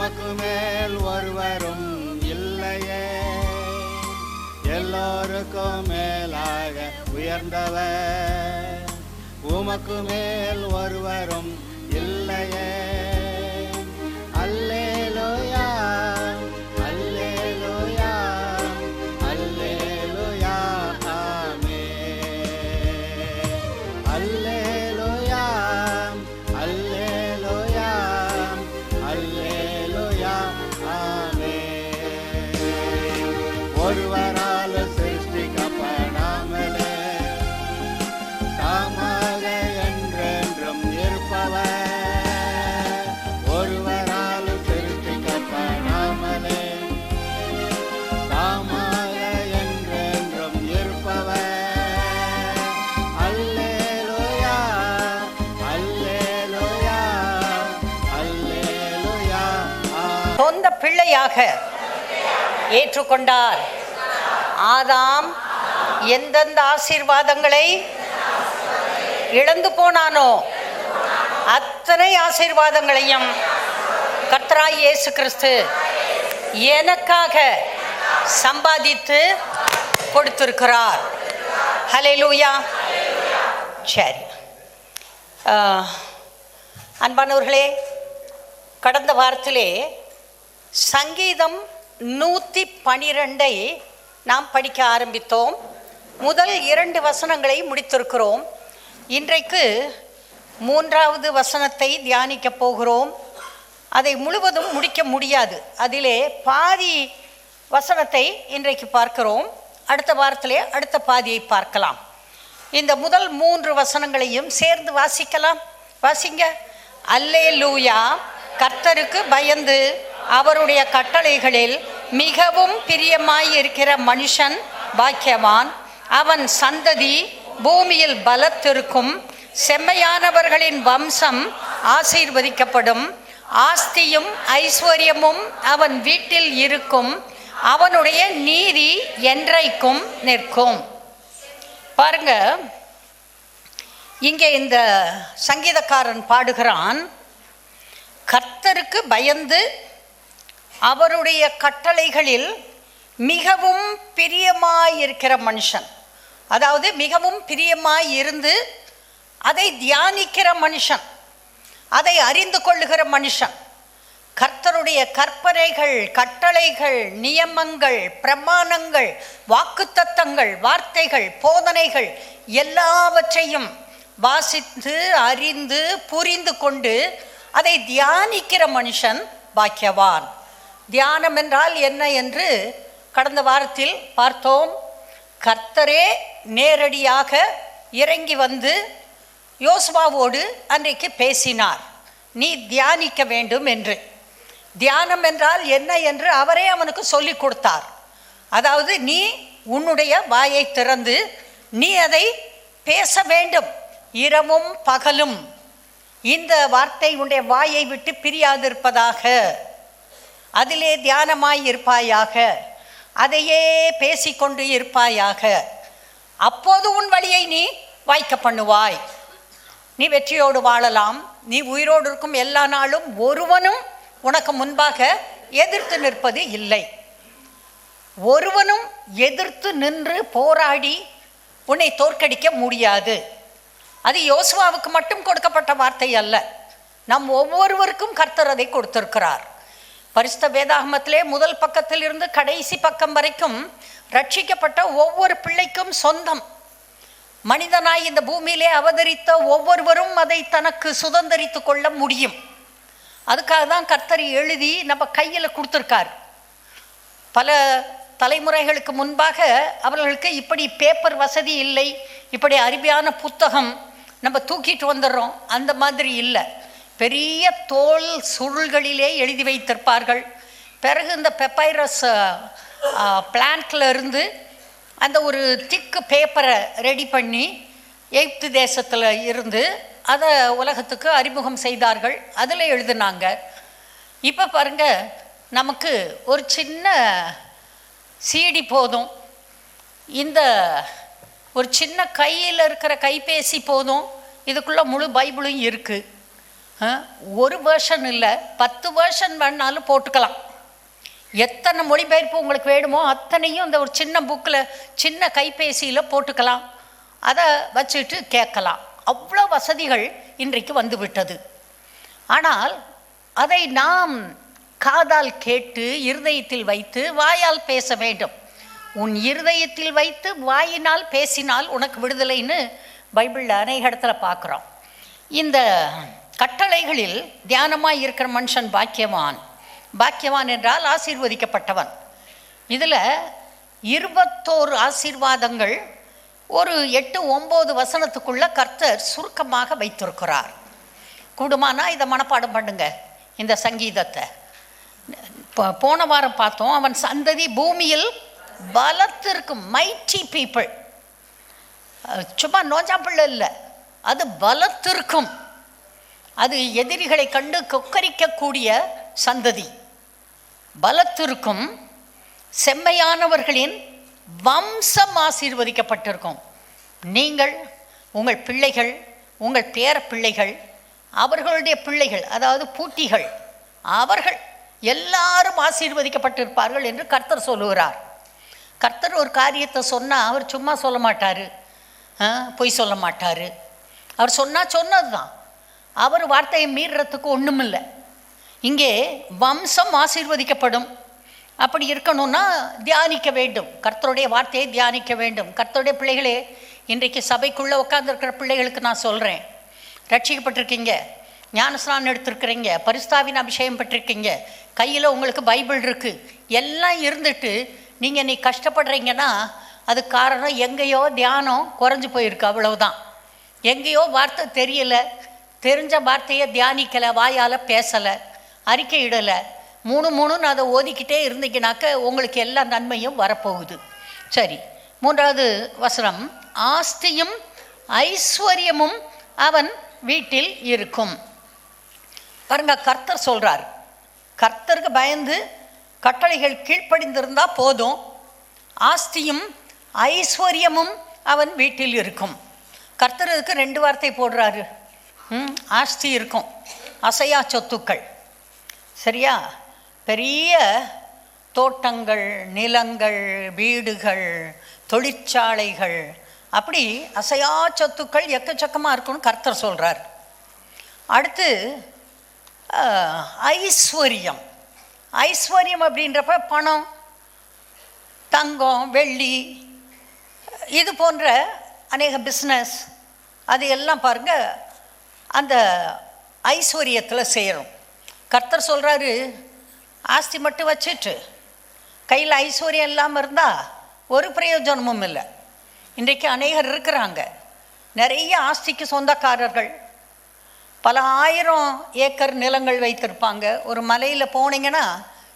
உமக்கு மேல் ஒருவரும் இல்லையே, எல்லோருக்கும் மேலாக உயர்ந்தவர், உமக்கு மேல் ஒருவரும் இல்லையே. அல்லேலூயா அல்லேலூயா அல்லேலூயா ஆமென். அல்லேலூயா அல்லேலூயா அல்லேலூயா ஆமென். ஒருவரால் சிருஷ்டிக்கப்படாமலே தாமாக என்றென்றும் இருப்பவர், ஒருவரால் சிருஷ்டிக்கப்படாமலே தாமாக என்றென்றும் இருப்பவர். அல்லேலூயா அல்லேலூயா அல்லேலூயா. சொந்த பிள்ளையாக ஏற்றுக்கொண்டார். ஆதாம் எந்தெந்த ஆசீர்வாதங்களை இழந்து போனானோ அத்தனை ஆசீர்வாதங்களையும் கர்த்தராய் இயேசு கிறிஸ்து எனக்காக சம்பாதித்து கொடுத்திருக்கிறார். ஹல்லேலூயா. சரி, அன்பானவர்களே, கடந்த வாரத்திலே சங்கீதம் 112 நாம் படிக்க ஆரம்பித்தோம். முதல் 2 வசனங்களை முடித்திருக்கிறோம். இன்றைக்கு 3வது வசனத்தை தியானிக்க போகிறோம். அதை முழுவதும் முடிக்க முடியாது, அதிலே பாதி வசனத்தை இன்றைக்கு பார்க்கிறோம். அடுத்த வாரத்திலே அடுத்த பாதியை பார்க்கலாம். இந்த முதல் 3 வசனங்களையும் சேர்ந்து வாசிக்கலாம். வாசிங்க. அல்லேலூயா. கர்த்தருக்கு பயந்து அவருடைய கட்டளைகளில் மிகவும் பிரியமாயிருக்கிற மனுஷன் பாக்கியவான். அவன் சந்ததி பூமியில் பலத்திருக்கும். செம்மையானவர்களின் வம்சம் ஆசீர்வதிக்கப்படும். ஆஸ்தியும் ஐஸ்வர்யமும் அவன் வீட்டில் இருக்கும். அவனுடைய நீதி என்றைக்கும் நிற்கும். பாருங்க, இங்கே இந்த சங்கீதக்காரன் பாடுகிறான், கர்த்தருக்கு பயந்து அவருடைய கட்டளைகளில் மிகவும் பிரியமாயிருக்கிற மனுஷன். அதாவது மிகவும் பிரியமாய் இருந்து அதை தியானிக்கிற மனுஷன், அதை அறிந்து கொள்ளுகிற மனுஷன். கர்த்தருடைய கற்பனைகள், கட்டளைகள், நியமங்கள், பிரமாணங்கள், வாக்குத்தத்தங்கள், வார்த்தைகள், போதனைகள் எல்லாவற்றையும் வாசித்து அறிந்து புரிந்து கொண்டு அதை தியானிக்கிற மனுஷன் பாக்கியவான். தியானம் என்றால் என்ன என்று கடந்த வாரத்தில் பார்த்தோம். கர்த்தரே நேரடியாக இறங்கி வந்து யோசுவாவோடு அன்றைக்கு பேசினார், நீ தியானிக்க வேண்டும் என்று. தியானம் என்றால் என்ன என்று அவரே அவனுக்கு சொல்லி கொடுத்தார். அதாவது நீ உன்னுடைய வாயை திறந்து நீ அதை பேச வேண்டும், இரவும் பகலும் இந்த வார்த்தை உன்னுடைய வாயை விட்டு பிரியாதிருப்பதாக, அதிலே தியானமாய் இருப்பாயாக, அதையே பேசிக்கொண்டு இருப்பாயாக. அப்போது உன் வழியை நீ வாய்க்க பண்ணுவாய், நீ வெற்றியோடு வாழலாம். நீ உயிரோடு இருக்கும் எல்லா நாளும் ஒருவனும் உனக்கு முன்பாக எதிர்த்து நிற்பது இல்லை. ஒருவனும் எதிர்த்து நின்று போராடி உன்னை தோற்கடிக்க முடியாது. அது யோசுவாவுக்கு மட்டும் கொடுக்கப்பட்ட வார்த்தை அல்ல, நம் ஒவ்வொருவருக்கும் கர்த்தர் அதை கொடுத்திருக்கிறார். பரிசுத்த வேதாகமத்திலே முதல் பக்கத்தில் இருந்து கடைசி பக்கம் வரைக்கும் ரட்சிக்கப்பட்ட ஒவ்வொரு பிள்ளைக்கும் சொந்தம். மனிதனாய் இந்த பூமியிலே அவதரித்த ஒவ்வொருவரும் அதை தனக்கு சுதந்திரித்து கொள்ள முடியும். அதுக்காக தான் கர்த்தர் எழுதி நம்ம கையில் கொடுத்துருக்கார். பல தலைமுறைகளுக்கு முன்பாக அவர்களுக்கு இப்படி பேப்பர் வசதி இல்லை, இப்படி அருமையான புத்தகம் நம்ம தூக்கிட்டு வந்துடுறோம், அந்த மாதிரி இல்லை. பெரிய தோல் சுருள்களிலே எழுதி வைத்திருப்பார்கள். பிறகு இந்த பெப்பைரஸ் பிளான்ட்ல இருந்து அந்த ஒரு திக்கு பேப்பரை ரெடி பண்ணி எகிப்து தேசத்தில் இருந்து அதை உலகத்துக்கு அறிமுகம் செய்தார்கள், அதில் எழுதினாங்க. இப்போ பாருங்க, நமக்கு ஒரு சின்ன சிடி போதும், இந்த ஒரு சின்ன கையில் இருக்கிற கைபேசி போதும், இதுக்குள்ளே முழு பைபிளும் இருக்குது. ஒரு வேர்ஷன் இல்லை, 10 வேர்ஷன் வேணாலும் போட்டுக்கலாம். எத்தனை மொழிபெயர்ப்பு உங்களுக்கு வேணுமோ அத்தனையும் இந்த ஒரு சின்ன புக்கில், சின்ன கைபேசியில் போட்டுக்கலாம். அதை வச்சுட்டு கேட்கலாம். அவ்வளோ வசதிகள் இன்றைக்கு வந்துவிட்டது. ஆனால் அதை நாம் காதால் கேட்டு இருதயத்தில் வைத்து வாயால் பேச வேண்டும். உன் இருதயத்தில் வைத்து வாயினால் பேசினால் உனக்கு விடுதலைன்னு பைபிளில் அநேக இடத்துல பார்க்குறோம். இந்த கட்டளைகளில் தியானமாக இருக்கிற மனுஷன் பாக்கியவான். பாக்கியவான் என்றால் ஆசீர்வதிக்கப்பட்டவன். இதில் 21 ஆசீர்வாதங்கள் ஒரு 8-9 வசனத்துக்குள்ள கர்த்தர் சுருக்கமாக வைத்திருக்கிறார். கூடுமானா இதை மனப்பாடம் பண்ணுங்க, இந்த சங்கீதத்தை. போன வாரம் பார்த்தோம், அவன் சந்ததி பூமியில் பலத்திற்கும், மைட்டி பீப்புள், சும்மா நோஞ்சாப்பிள்ளை இல்லை, அது பலத்திற்கும், அது எதிரிகளை கண்டு கொக்கரிக்கக்கூடிய சந்ததி. பலத்திற்கும் செம்மையானவர்களின் வம்சம் ஆசீர்வதிக்கப்பட்டிருக்கும். நீங்கள், உங்கள் பிள்ளைகள், உங்கள் பேர பிள்ளைகள், அவர்களுடைய பிள்ளைகள், அதாவது பூட்டிகள், அவர்கள் எல்லாரும் ஆசீர்வதிக்கப்பட்டிருப்பார்கள் என்று கர்த்தர் சொல்லுகிறார். கர்த்தர் ஒரு காரியத்தை சொன்னால் அவர் சும்மா சொல்ல மாட்டார், பொய் சொல்ல மாட்டார். அவர் சொன்னால் சொன்னது தான். அவர் வார்த்தையை மீறுறதுக்கு ஒன்றும் இல்லை. இங்கே வம்சம் ஆசீர்வதிக்கப்படும். அப்படி இருக்கணும்னா தியானிக்க வேண்டும், கர்த்தருடைய வார்த்தையை தியானிக்க வேண்டும். கர்த்தருடைய பிள்ளைகளே, இன்றைக்கு சபைக்குள்ளே உட்கார்ந்துருக்கிற பிள்ளைகளுக்கு நான் சொல்கிறேன், ரட்சிக்கப்பட்டிருக்கீங்க, ஞானஸ்நானம் எடுத்திருக்கிறீங்க, பரிசுத்தாவின் அபிஷேகம் பெற்றிருக்கீங்க, கையில் உங்களுக்கு பைபிள் இருக்குது, எல்லாம் இருந்துட்டு நீங்கள் நீ கஷ்டப்படுறீங்கன்னா அது காரணம் எங்கேயோ தியானம் குறைஞ்சி போயிருக்கு, அவ்வளவுதான். எங்கேயோ வார்த்தை தெரியலை, தெரிஞ்ச வார்த்தையை தியானிக்கலை, வாயால் பேசலை, அறிக்கையிடலை, 3 அதை ஓதிக்கிட்டே இருந்தீங்கனாக்க உங்களுக்கு எல்லா நன்மையும் வரப்போகுது. சரி, 3வது வசனம், ஆஸ்தியும் ஐஸ்வர்யமும் அவன் வீட்டில் இருக்கும். பாருங்க, கர்த்தர் சொல்கிறார், கர்த்தருக்கு பயந்து கட்டளைகள் கீழ்ப்படிந்திருந்தா போதும், ஆஸ்தியும் ஐஸ்வர்யமும் அவன் வீட்டில் இருக்கும். கர்த்தர் இதுக்கு 2 வார்த்தை போடுறாரு. ஆஸ்தி இருக்கும், அசையா சொத்துக்கள், சரியா? பெரிய தோட்டங்கள், நிலங்கள், வீடுகள், தொழிற்சாலைகள், அப்படி அசையா சொத்துக்கள் எக்கச்சக்கமாக இருக்குன்னு கர்த்தர் சொல்கிறார். அடுத்து ஐஸ்வர்யம். ஐஸ்வர்யம் அப்படின்றப்ப பணம், தங்கம், வெள்ளி, இது போன்ற அநேக பிஸ்னஸ், அது எல்லாம் பாருங்கள் அந்த ஐஸ்வர்யத்தில் சேரும். கர்த்தர் சொல்கிறாரு, ஆஸ்தி மட்டும் வச்சுட்டு கையில் ஐஸ்வர்யம் இல்லாமல் இருந்தால் ஒரு பிரயோஜனமும் இல்லை. இன்றைக்கு அநேகர் இருக்கிறாங்க, நிறைய ஆஸ்திக்கு சொந்தக்காரர்கள், பல 1000 ஏக்கர் நிலங்கள் வைத்திருப்பாங்க. ஒரு மலையில் போனீங்கன்னா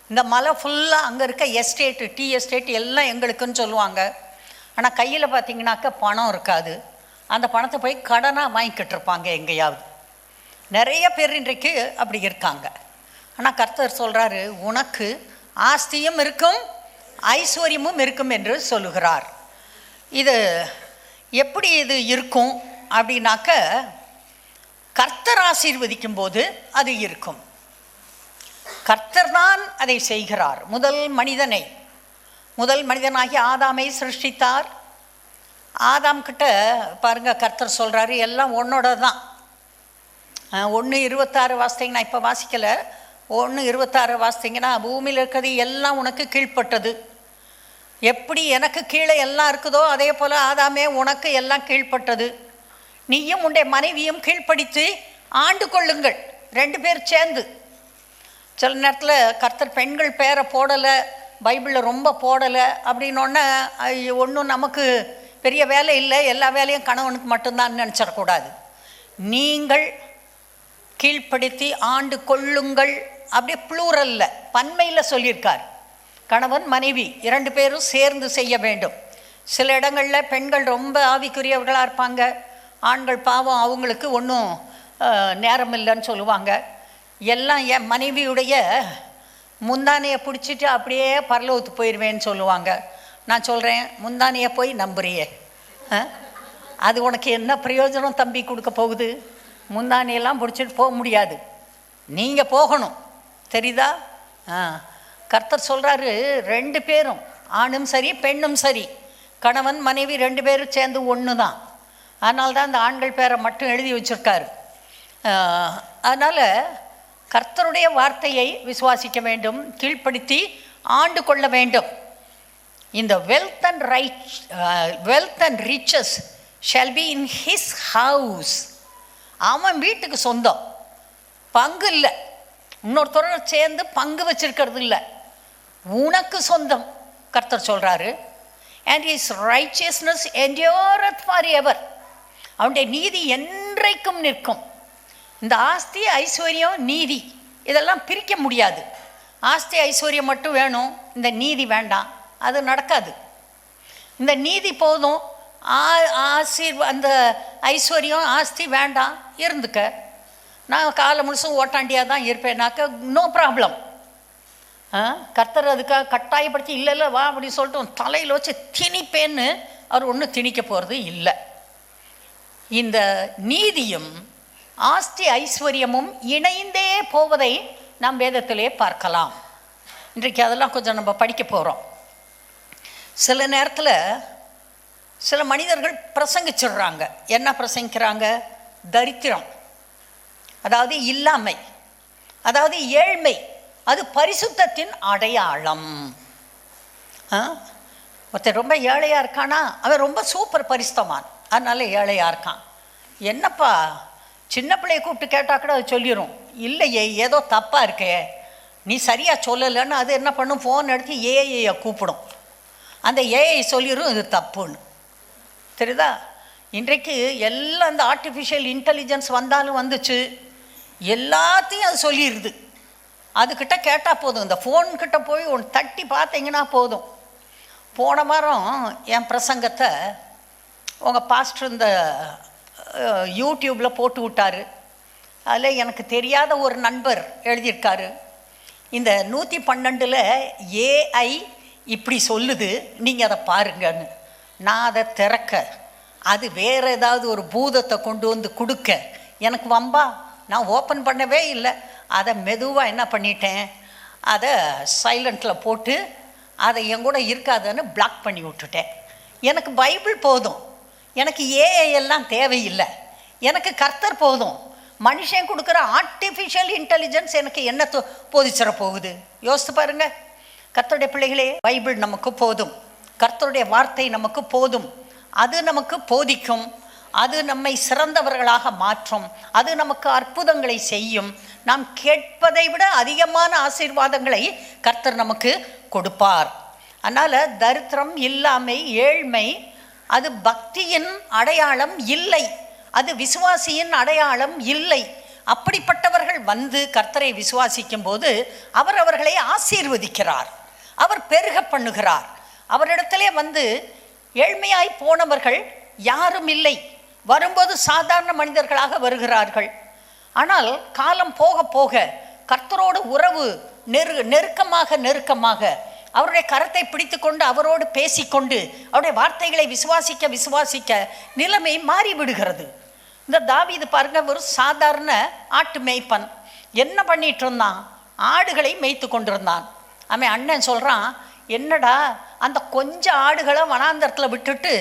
இந்த மலை ஃபுல்லாக அங்கே இருக்க எஸ்டேட்டு, டீ எஸ்டேட் எல்லாம் எங்களுக்குன்னு சொல்லுவாங்க. ஆனால் கையில் பார்த்தீங்கன்னாக்க பணம் இருக்காது. அந்த பணத்தை போய் கடனாக வாங்கிக்கிட்டு இருப்பாங்க எங்கேயாவது. நிறைய பேர் இன்றைக்கு அப்படி இருக்காங்க. ஆனால் கர்த்தர் சொல்கிறாரு, உனக்கு ஆஸ்தியும் இருக்கும் ஐஸ்வர்யமும் இருக்கும் என்று சொல்லுகிறார். இது எப்படி இது இருக்கும் அப்படின்னாக்க, கர்த்தர் ஆசீர்வதிக்கும் போது அது இருக்கும். கர்த்தர் தான் அதை செய்கிறார். முதல் மனிதனாகிய ஆதாமை சிருஷ்டித்தார். ஆதாம் கிட்ட பாருங்க, கர்த்தர் சொல்கிறாரு, எல்லாம் உன்னோட தான். 1:26 வாசித்தீங்கன்னா, இப்போ வாசிக்கலை, 1:26 வாசித்தீங்கன்னா, பூமியில் இருக்கிறது எல்லாம் உனக்கு கீழ்ப்பட்டது. எப்படி எனக்கு கீழே எல்லாம் இருக்குதோ அதே போல் ஆதாமே உனக்கு எல்லாம் கீழ்ப்பட்டது. நீயும் உன்னுடைய மனைவியும் கீழ்ப்படித்து ஆண்டு கொள்ளுங்கள், 2 பேர் சேர்ந்து. சில நேரத்தில் கர்த்தர் பெண்கள் பேரை போடலை, பைபிளில் ரொம்ப போடலை அப்படின்னோடனே ஒன்றும் நமக்கு பெரிய வேலை இல்லை, எல்லா வேலையும் கணவனுக்கு மட்டும்தான் நினச்சிடக்கூடாது. நீங்கள் கீழ்ப்படுத்தி ஆண்டு கொள்ளுங்கள், அப்படியே ப்ளூரல்ல, பன்மையில் சொல்லியிருக்கார். கணவன் மனைவி 2 பேரும் சேர்ந்து செய்ய வேண்டும். சில இடங்களில் பெண்கள் ரொம்ப ஆவிக்குரியவர்களாக இருப்பாங்க, ஆண்கள் பாவம் அவங்களுக்கு ஒன்றும் நேரம் இல்லைன்னு சொல்லுவாங்க. எல்லாம் என் மனைவியுடைய முந்தானையை பிடிச்சிட்டு அப்படியே பரலோகத்துக்கு போயிடுவேன்னு சொல்லுவாங்க. நான் சொல்கிறேன், முந்தானையை போய் நம்புறியே, அது உனக்கு என்ன பிரயோஜனம் தம்பி கொடுக்க போகுது? முந்தானியெல்லாம் பிடிச்சிட்டு போக முடியாது, நீங்கள் போகணும். தெரியுதா? கர்த்தர் சொல்கிறாரு, 2 பேரும், ஆணும் சரி பெண்ணும் சரி, கணவன் மனைவி 2 பேரும் சேர்ந்து ஒன்று தான். அதனால்தான் அந்த ஆண்கள் பேரை மட்டும் எழுதி வச்சுருக்காரு. அதனால் கர்த்தருடைய வார்த்தையை விசுவாசிக்க வேண்டும், கீழ்ப்படுத்தி ஆண்டு கொள்ள வேண்டும். இந்த wealth and riches shall be in his house. அவன் வீட்டுக்கு சொந்தம், பங்கு இல்லை, இன்னொருத்தரோட சேர்ந்து பங்கு வச்சிருக்கிறது இல்லை, உனக்கு சொந்தம். கர்த்தர் சொல்கிறாரு, and his righteousness என்டியூரத் for ever. அவனுடைய நீதி என்றைக்கும் நிற்கும். இந்த ஆஸ்தி ஐஸ்வர்யம் நீதி இதெல்லாம் பிரிக்க முடியாது. ஆஸ்தி ஐஸ்வர்யம் மட்டும் வேணும், இந்த நீதி வேண்டாம், அது நடக்காது. இந்த நீதி போதும், அந்த ஐஸ்வர்யம் ஆஸ்தி வேண்டாம், இருந்துக்க, நான் காலம் முழுசும் ஓட்டாண்டியாக தான் இருப்பேனாக்க நோ ப்ராப்ளம். கர்த்தர் அதுக்காக கட்டாயப்படுத்தி இல்லை வா அப்படின்னு சொல்லிட்டு தலையில் வச்சு திணிப்பேன்னு அவர் ஒன்றும் திணிக்க போகிறது இல்லை. இந்த நீதியும் ஆஸ்தி ஐஸ்வர்யமும் இணைந்தே போவதை நாம் வேதத்திலே பார்க்கலாம். இன்றைக்கு அதெல்லாம் கொஞ்சம் நம்ம படிக்க போகிறோம். சில நேரத்தில் சில மனிதர்கள் பிரசங்கிச்சிடுறாங்க. என்ன பிரசங்கிக்கிறாங்க? தரித்திரம், அதாவது இல்லாமை, அதாவது ஏழ்மை, அது பரிசுத்தத்தின் அடையாளம். ஒருத்தர் ரொம்ப ஏழையாக இருக்கானா, அவன் ரொம்ப சூப்பர் பரிசுத்தமான், அதனால ஏழையாக இருக்கான். என்னப்பா, சின்ன பிள்ளையை கூப்பிட்டு கேட்டால் கூட அது சொல்லிடும், இல்லையே ஏதோ தப்பாக இருக்கே, நீ சரியாக சொல்லலைன்னு அது என்ன பண்ணும், ஃபோன் எடுத்து ஏஐயை கூப்பிடும். அந்த ஏஐ சொல்லிடும் இது தப்புன்னு. தெரியுதா? இன்றைக்கு எல்லாம் அந்த ஆர்டிஃபிஷியல் இன்டெலிஜென்ஸ் வந்தாலும் வந்துச்சு, எல்லாத்தையும் அது சொல்லிடுது. அதுக்கிட்ட கேட்டால் போதும், இந்த ஃபோன்கிட்ட போய் ஒன்று தட்டி பார்த்தீங்கன்னா போதும். போன வாரம் என் பிரசங்கத்தை உங்கள் பாஸ்டர் இந்த யூடியூப்பில் போட்டு விட்டார். அதில் எனக்கு தெரியாத ஒரு நண்பர் எழுதியிருக்காரு, இந்த 112 ஏஐ இப்படி சொல்லுது, நீங்கள் அதை பாருங்கன்னு. நான் அதை திறக்க, அது வேறு ஏதாவது ஒரு பூதத்தை கொண்டு வந்து கொடுக்க எனக்கு வம்பா, நான் ஓப்பன் பண்ணவே இல்லை. அதை மெதுவாக என்ன பண்ணிட்டேன், அதை சைலண்டில் போட்டு அதை என் கூட இருக்காதுன்னு பிளாக் பண்ணி விட்டுட்டேன். எனக்கு பைபிள் போதும், எனக்கு ஏஐ எல்லாம் தேவையில்லை, எனக்கு கர்த்தர் போதும். மனுஷன் கொடுக்குற ஆர்டிஃபிஷியல் இன்டெலிஜென்ஸ் எனக்கு என்ன போதிச்சிட போகுது? யோசித்து பாருங்க. கர்த்தருடைய பிள்ளைகளே, பைபிள் நமக்கு போதும், கர்த்தருடைய வார்த்தை நமக்கு போதும். அது நமக்கு போதிக்கும், அது நம்மை சிறந்தவர்களாக மாற்றும், அது நமக்கு அற்புதங்களை செய்யும். நாம் கேட்பதை விட அதிகமான ஆசீர்வாதங்களை கர்த்தர் நமக்கு கொடுப்பார். அதனால் தரித்திரம், இல்லாமை, ஏழ்மை அது பக்தியின் அடையாளம் இல்லை, அது விசுவாசியின் அடையாளம் இல்லை. அப்படிப்பட்டவர்கள் வந்து கர்த்தரை விசுவாசிக்கும் போது அவர் அவர்களை ஆசீர்வதிக்கிறார், அவர் பெருக பண்ணுகிறார். அவரிடத்திலே வந்து ஏழ்மையாய் போனவர்கள் யாரும் இல்லை, வரும்போது சாதாரண மனிதர்களாக வருகிறார்கள். ஆனால் காலம் போக போக கர்த்தரோடு உறவு நெருக்கமாக அவருடைய கரத்தை பிடித்து கொண்டு அவரோடு பேசிக்கொண்டு அவருடைய வார்த்தைகளை விசுவாசிக்க நிலைமை மாறிவிடுகிறது. இந்த தாவீது பாருங்க, ஒரு சாதாரண ஆட்டு மேய்ப்பன். என்ன பண்ணிட்டு இருந்தான்? ஆடுகளை மேய்த்து கொண்டிருந்தான். அவன் அண்ணன் சொல்கிறான், என்னடா அந்த கொஞ்சம் ஆடுகளை வனாந்தரத்தில் விட்டுட்டு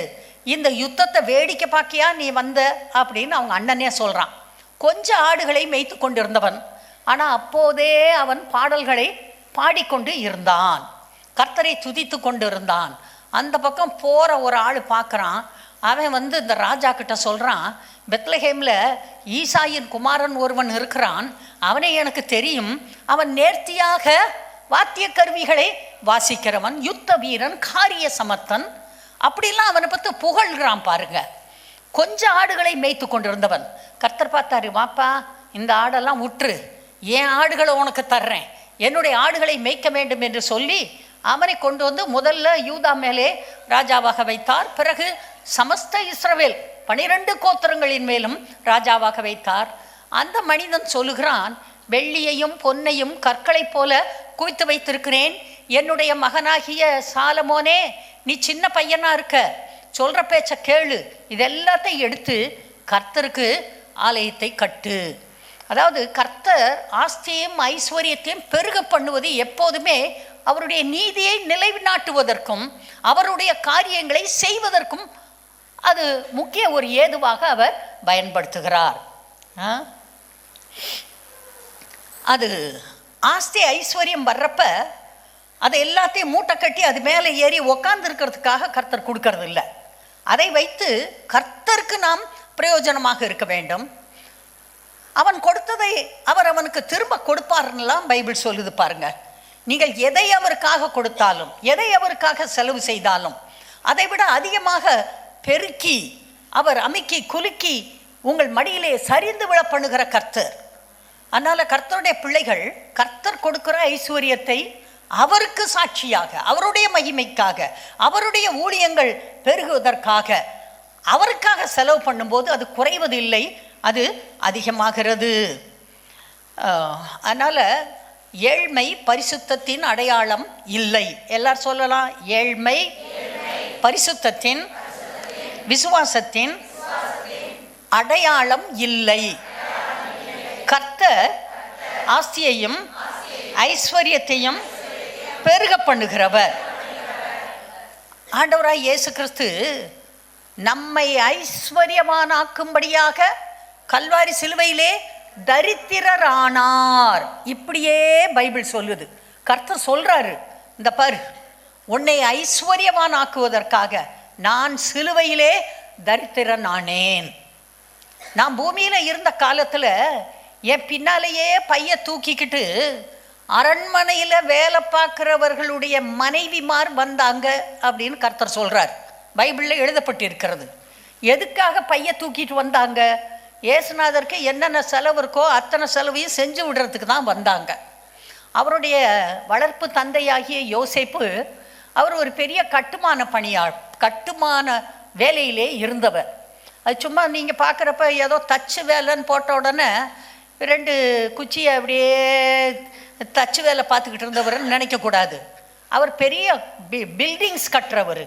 இந்த யுத்தத்தை வேடிக்கை பார்க்கியா நீ வந்த அப்படின்னு அவங்க அண்ணனே சொல்கிறான். கொஞ்சம் ஆடுகளை மேய்த்து கொண்டிருந்தவன், ஆனால் அப்போதே அவன் பாடல்களை பாடிக்கொண்டு இருந்தான், கர்த்தரை துதித்து கொண்டு இருந்தான். அந்த பக்கம் போகிற ஒரு ஆள் பார்க்குறான். அவன் வந்து இந்த ராஜா கிட்ட சொல்கிறான், பெத்லஹேமில் ஈசாயின் குமாரன் ஒருவன் இருக்கிறான், அவனை எனக்கு தெரியும், அவன் நேர்த்தியாக வாத்திய கருவிகளை வாசிக்கிறவன், யுத்த வீரன், காரிய சமர்த்தன், அப்படிலாம் அவனை பற்றி புகழ்கிறான் பாருங்க. கொஞ்சம் ஆடுகளை மேய்த்து கொண்டிருந்தவன். கர்த்தர் பார்த்தாரு, வாப்பா இந்த ஆடெல்லாம் விட்டுரு, என் ஆடுகளை உனக்கு தர்றேன், என்னுடைய ஆடுகளை மேய்க்க வேண்டும் என்று சொல்லி அவனை கொண்டு வந்து முதல்ல யூதா மேலே ராஜாவாக வைத்தார். பிறகு சமஸ்த இஸ்ரவேல் 12 கோத்திரங்களின் மேலும் ராஜாவாக வைத்தார். அந்த மனிதன் சொல்லுகிறான், வெள்ளியையும் பொன்னையும் கற்களைப் போல குவித்து வைத்திருக்கிறேன், என்னுடைய மகனாகிய சாலமோனே, நீ சின்ன பையனா இருக்க, சொல்கிற பேச்ச கேளு, இதெல்லாத்தையும் எடுத்து கர்த்தருக்கு ஆலயத்தை கட்டு. அதாவது கர்த்தர் ஆஸ்தியையும் ஐஸ்வர்யத்தையும் பெருக பண்ணுவது எப்போதுமே அவருடைய நீதியை நிலைநாட்டுவதற்கும் அவருடைய காரியங்களை செய்வதற்கும் அது முக்கிய ஒரு ஏதுவாக அவர் பயன்படுத்துகிறார். அது ஆஸ்தி ஐஸ்வர்யம் வர்றப்ப அதை எல்லாத்தையும் மூட்டை கட்டி அது மேலே ஏறி உக்காந்துருக்கிறதுக்காக கர்த்தர் கொடுக்கறது இல்லை. அதை வைத்து கர்த்தருக்கு நாம் பிரயோஜனமாக இருக்க வேண்டும். அவன் கொடுத்ததை அவர் அவனுக்கு திரும்ப கொடுப்பாருன்னெலாம் பைபிள் சொல்லுது பாருங்க. நீங்கள் எதை அவருக்காக கொடுத்தாலும் எதை அவருக்காக செலவு செய்தாலும் அதை விட அதிகமாக பெருக்கி அவர் அமுக்கி குலுக்கி உங்கள் மடியிலே சரிந்து விழ பண்ணுகிற கர்த்தர். அதனால் கர்த்தருடைய பிள்ளைகள் கர்த்தர் கொடுக்கிற ஐஸ்வர்யத்தை அவருக்கு சாட்சியாக அவருடைய மகிமைக்காக அவருடைய ஊழியங்கள் பெருகுவதற்காக அவருக்காக செலவு பண்ணும்போது அது குறைவது இல்லை, அது அதிகமாகிறது. அதனால் ஏழ்மை பரிசுத்தத்தின் அடையாளம் இல்லை. எல்லாரும் சொல்லலாம், ஏழ்மை பரிசுத்தத்தின் விசுவாசத்தின் அடையாளம் இல்லை. கர்த்தர் ஆஸ்தியையும் ஐஸ்வர்யத்தையும் பெருக பண்ணுகிறவர். ஆண்டவராய் இயேசு கிறிஸ்து நம்மை ஐஸ்வர்யவானாக்கும்படியாக கல்வாரி சிலுவையிலே தரித்திரரானார். இப்படியே பைபிள் சொல்லுது. கர்த்தர் சொல்றாரு, இந்த பாரு, உன்னை ஐஸ்வர்யவானாக்குவதற்காக நான் சிலுவையிலே தரித்திரனானேன். நான் பூமியில் இருந்த காலத்தில் என் பின்னாலேயே பைய தூக்கிக்கிட்டு அரண்மனையில் வேலை பார்க்குறவர்களுடைய மனைவிமார் வந்தாங்க அப்படின்னு கர்த்தர் சொல்கிறார். பைபிளில் எழுதப்பட்டிருக்கிறது. எதுக்காக பைய தூக்கிட்டு வந்தாங்க? இயேசுநாதருக்கு என்னென்ன செலவு இருக்கோ அத்தனை செலவையும் செஞ்சு விடுறதுக்கு தான் வந்தாங்க. அவருடைய வளர்ப்பு தந்தையாகிய யோசேப்பு அவர் ஒரு பெரிய கட்டுமான வேலையிலே இருந்தவர். அது சும்மா நீங்கள் பார்க்குறப்ப ஏதோ தச்சு வேலைன்னு போட்ட உடனே 2 குச்சியை அப்படியே தச்சு வேலை பார்த்துக்கிட்டு இருந்தவர்னு நினைக்கக்கூடாது. அவர் பெரிய பில்டிங்ஸ் கட்டுறவர்.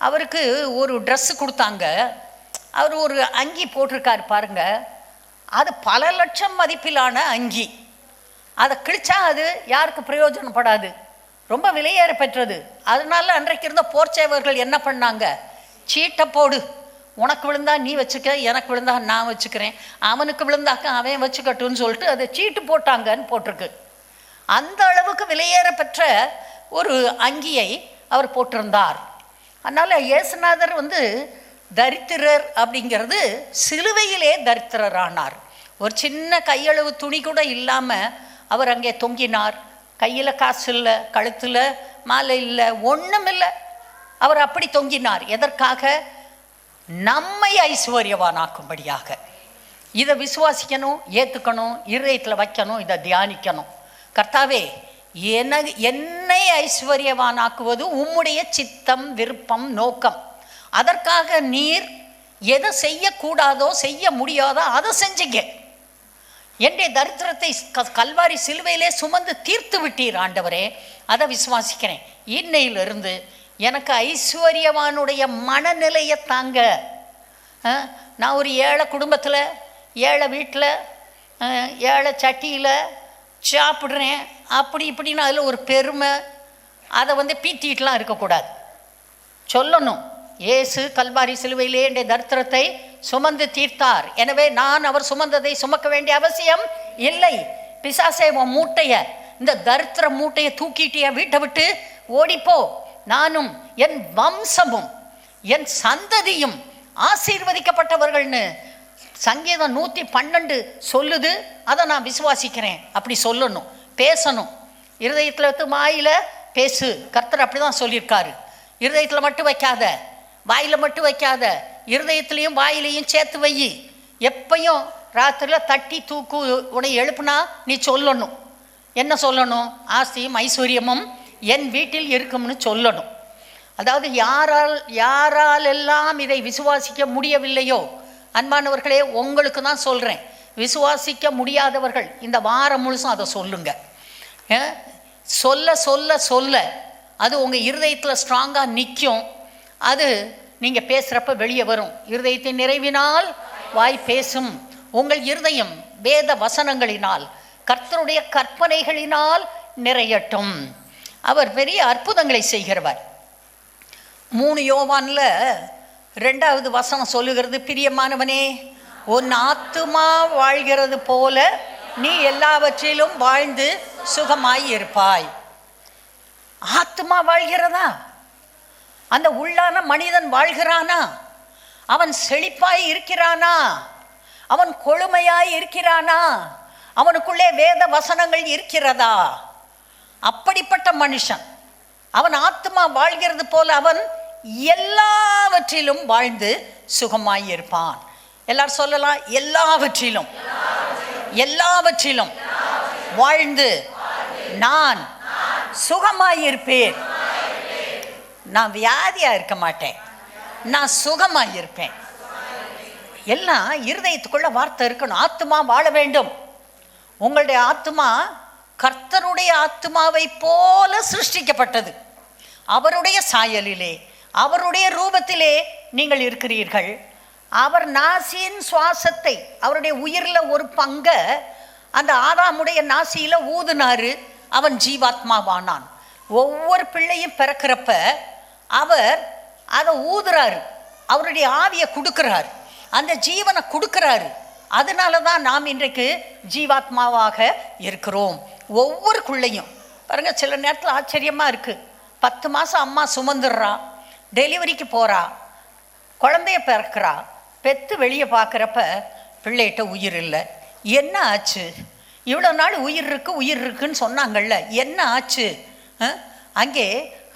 அவருக்கு ஒரு ட்ரெஸ்ஸு கொடுத்தாங்க. அவர் ஒரு அங்கி போட்டிருக்கார் பாருங்க, அது பல லட்சம் மதிப்பிலான அங்கி. அதை கிழிச்சா அது யாருக்கு பிரயோஜனப்படாது, ரொம்ப விலையேற பெற்றது. அதனால அன்றைக்கு இருந்த போர்ச்சேவர்கள் என்ன பண்ணாங்க, சீட்டை போடு, உனக்கு விழுந்தா நீ வச்சுக்க, எனக்கு விழுந்தா நான் வச்சுக்கிறேன், அவனுக்கு விழுந்தாக்க அவன் வச்சுக்கட்டுன்னு சொல்லிட்டு அதை சீட்டு போட்டாங்கன்னு போட்டிருக்கு. அந்த அளவுக்கு விலையேற பெற்ற ஒரு அங்கியை அவர் போட்டிருந்தார். அதனால் இயேசுநாதர் தரித்திரர் அப்படிங்கிறது சிலுவையிலே தரித்திரர் ஆனார். ஒரு சின்ன கையளவு துணி கூட இல்லாமல் அவர் அங்கே தொங்கினார். கையில் காசு இல்லை, கழுத்தில் மாலை இல்லை, ஒன்றும் இல்லை. அவர் அப்படி தொங்கினார். எதற்காக? நம்மை ஐஸ்வர்யவானாக்கும்படியாக. இதை விசுவாசிக்கணும், ஏற்றுக்கணும், இருதயத்தில் வைக்கணும், இதை தியானிக்கணும். கர்த்தாவே, என்னை ஐஸ்வர்யவானாக்குவது உம்முடைய சித்தம், விருப்பம், நோக்கம். அதற்காக நீர் எதை செய்யக்கூடாதோ செய்ய முடியாதோ அதை செஞ்சீங்க. என்னுடைய தரித்திரத்தை கல்வாரி சிலுவையிலே சுமந்து தீர்த்து விட்டீர் ஆண்டவரே, அதை விசுவாசிக்கிறேன். இன்னையிலிருந்து எனக்கு ஐஸ்வர்யவானுடைய மனநிலையை தாங்க. நான் ஒரு ஏழை குடும்பத்தில், ஏழை வீட்டில், ஏழை சட்டியில் சாப்பிட்றேன் அப்படி இப்படின்னு அதில் ஒரு பெருமை, அதை பீத்திட்டுலாம் இருக்கக்கூடாது. சொல்லணும், இயேசு கல்வாரி சிலுவையிலே என்னுடைய தரித்திரத்தை சுமந்து தீர்த்தார், எனவே நான் அவர் சுமந்ததை சுமக்க வேண்டிய அவசியம் இல்லை. பிசாசே, உன் மூட்டைய, இந்த தரித்திர மூட்டையை தூக்கிட்டிய வீட்டை விட்டு ஓடிப்போ, நானும் என் வம்சமும் என் சந்ததியும் ஆசீர்வதிக்கப்பட்டவர்கள்னு சங்கீதம் 112 சொல்லுது. அதை நான் விசுவாசிக்கிறேன். அப்படி சொல்லணும், பேசணும். இருதயத்தில் வாயில் பேசு. கர்த்தர் அப்படி தான் சொல்லியிருக்காரு. இருதயத்தில் மட்டும் வைக்காத, வாயில் மட்டும் வைக்காத, இருதயத்துலேயும் வாயிலையும் சேர்த்து வை. எப்பையும் ராத்திரியில் தட்டி தூக்கு உன்னை எழுப்புனா நீ சொல்லணும். என்ன சொல்லணும்? ஆஸ்தியும் ஐஸ்வர்யமும் என் வீட்டில் இருக்கும்னு சொல்லணும். அதாவது யாரால் எல்லாம் இதை விசுவாசிக்க முடியவில்லையோ, அன்பானவர்களே, உங்களுக்கு தான் சொல்கிறேன், விசுவாசிக்க முடியாதவர்கள் இந்த வாரம் முழுசும் அதை சொல்லுங்க. சொல்ல சொல்ல சொல்ல அது உங்கள் இருதயத்தில் ஸ்ட்ராங்காக நிற்கும். அது நீங்கள் பேசுகிறப்ப வெளியே வரும். இருதயத்தின் நிறைவினால் வாய் பேசும். உங்கள் இருதயம் வேத வசனங்களினால் கர்த்தருடைய கற்பனைகளினால் நிறையட்டும். அவர் பெரிய அற்புதங்களை செய்கிறவர். 3 யோவானில் 2வது வசனம் சொல்லுகிறது, பிரியமானவனே, உன் ஆத்துமா வாழ்கிறது போல நீ எல்லாவற்றிலும் வாழ்ந்து சுகமாய் இருப்பாய். ஆத்துமா வாழ்கிறதா? அந்த உள்ளான மனிதன் வாழ்கிறானா? அவன் செழிப்பாய் இருக்கிறானா? அவன் கொழுமையாய் இருக்கிறானா? அவனுக்குள்ளே வேத வசனங்கள் இருக்கிறதா? அப்படிப்பட்ட மனுஷன், அவன் ஆத்துமா வாழ்கிறது போல அவன் எல்லாவற்றிலும் வாழ்ந்து சுகமாய் இருப்பான். எல்லாரும் சொல்லலாம், எல்லாவற்றிலும் எல்லாவற்றிலும் வாழ்ந்து நான் சுகமாயிருப்பேன். நான் வியாதியா இருக்க மாட்டேன், நான் சுகமாயிருப்பேன். எல்லாம் இருதயத்துக்குள்ள வார்த்தை இருக்கணும். ஆத்துமா வாழ வேண்டும். உங்களுடைய ஆத்துமா கர்த்தருடைய ஆத்துமாவை போல சிருஷ்டிக்கப்பட்டது. அவருடைய சாயலிலே, அவருடைய ரூபத்திலே நீங்கள் இருக்கிறீர்கள். அவர் நாசியின் சுவாசத்தை, அவருடைய உயிரில் ஒரு பங்கை அந்த ஆதாமுடைய நாசியில் ஊதுனாரு. அவன் ஜீவாத்மாவானான். ஒவ்வொரு பிள்ளையும் பிறக்கிறப்ப அவர் அதை ஊதுறாரு, அவருடைய ஆவியை கொடுக்குறாரு, அந்த ஜீவனை கொடுக்குறாரு. அதனால தான் நாம் இன்றைக்கு ஜீவாத்மாவாக இருக்கிறோம். ஒவ்வொருக்குள்ளையும் பாருங்கள், சில நேரத்தில் ஆச்சரியமாக இருக்குது. 10 மாதம் அம்மா சுமந்துடுறா, டெலிவரிக்கு போகிறா, குழந்தைய பிறக்கிறா, பெற்று வெளியே பார்க்குறப்ப பிள்ளைகிட்ட உயிர் இல்லை. என்ன ஆச்சு? இவ்வளோ நாள் உயிர் இருக்குன்னு சொன்னாங்கள்ல, என்ன ஆச்சு? அங்கே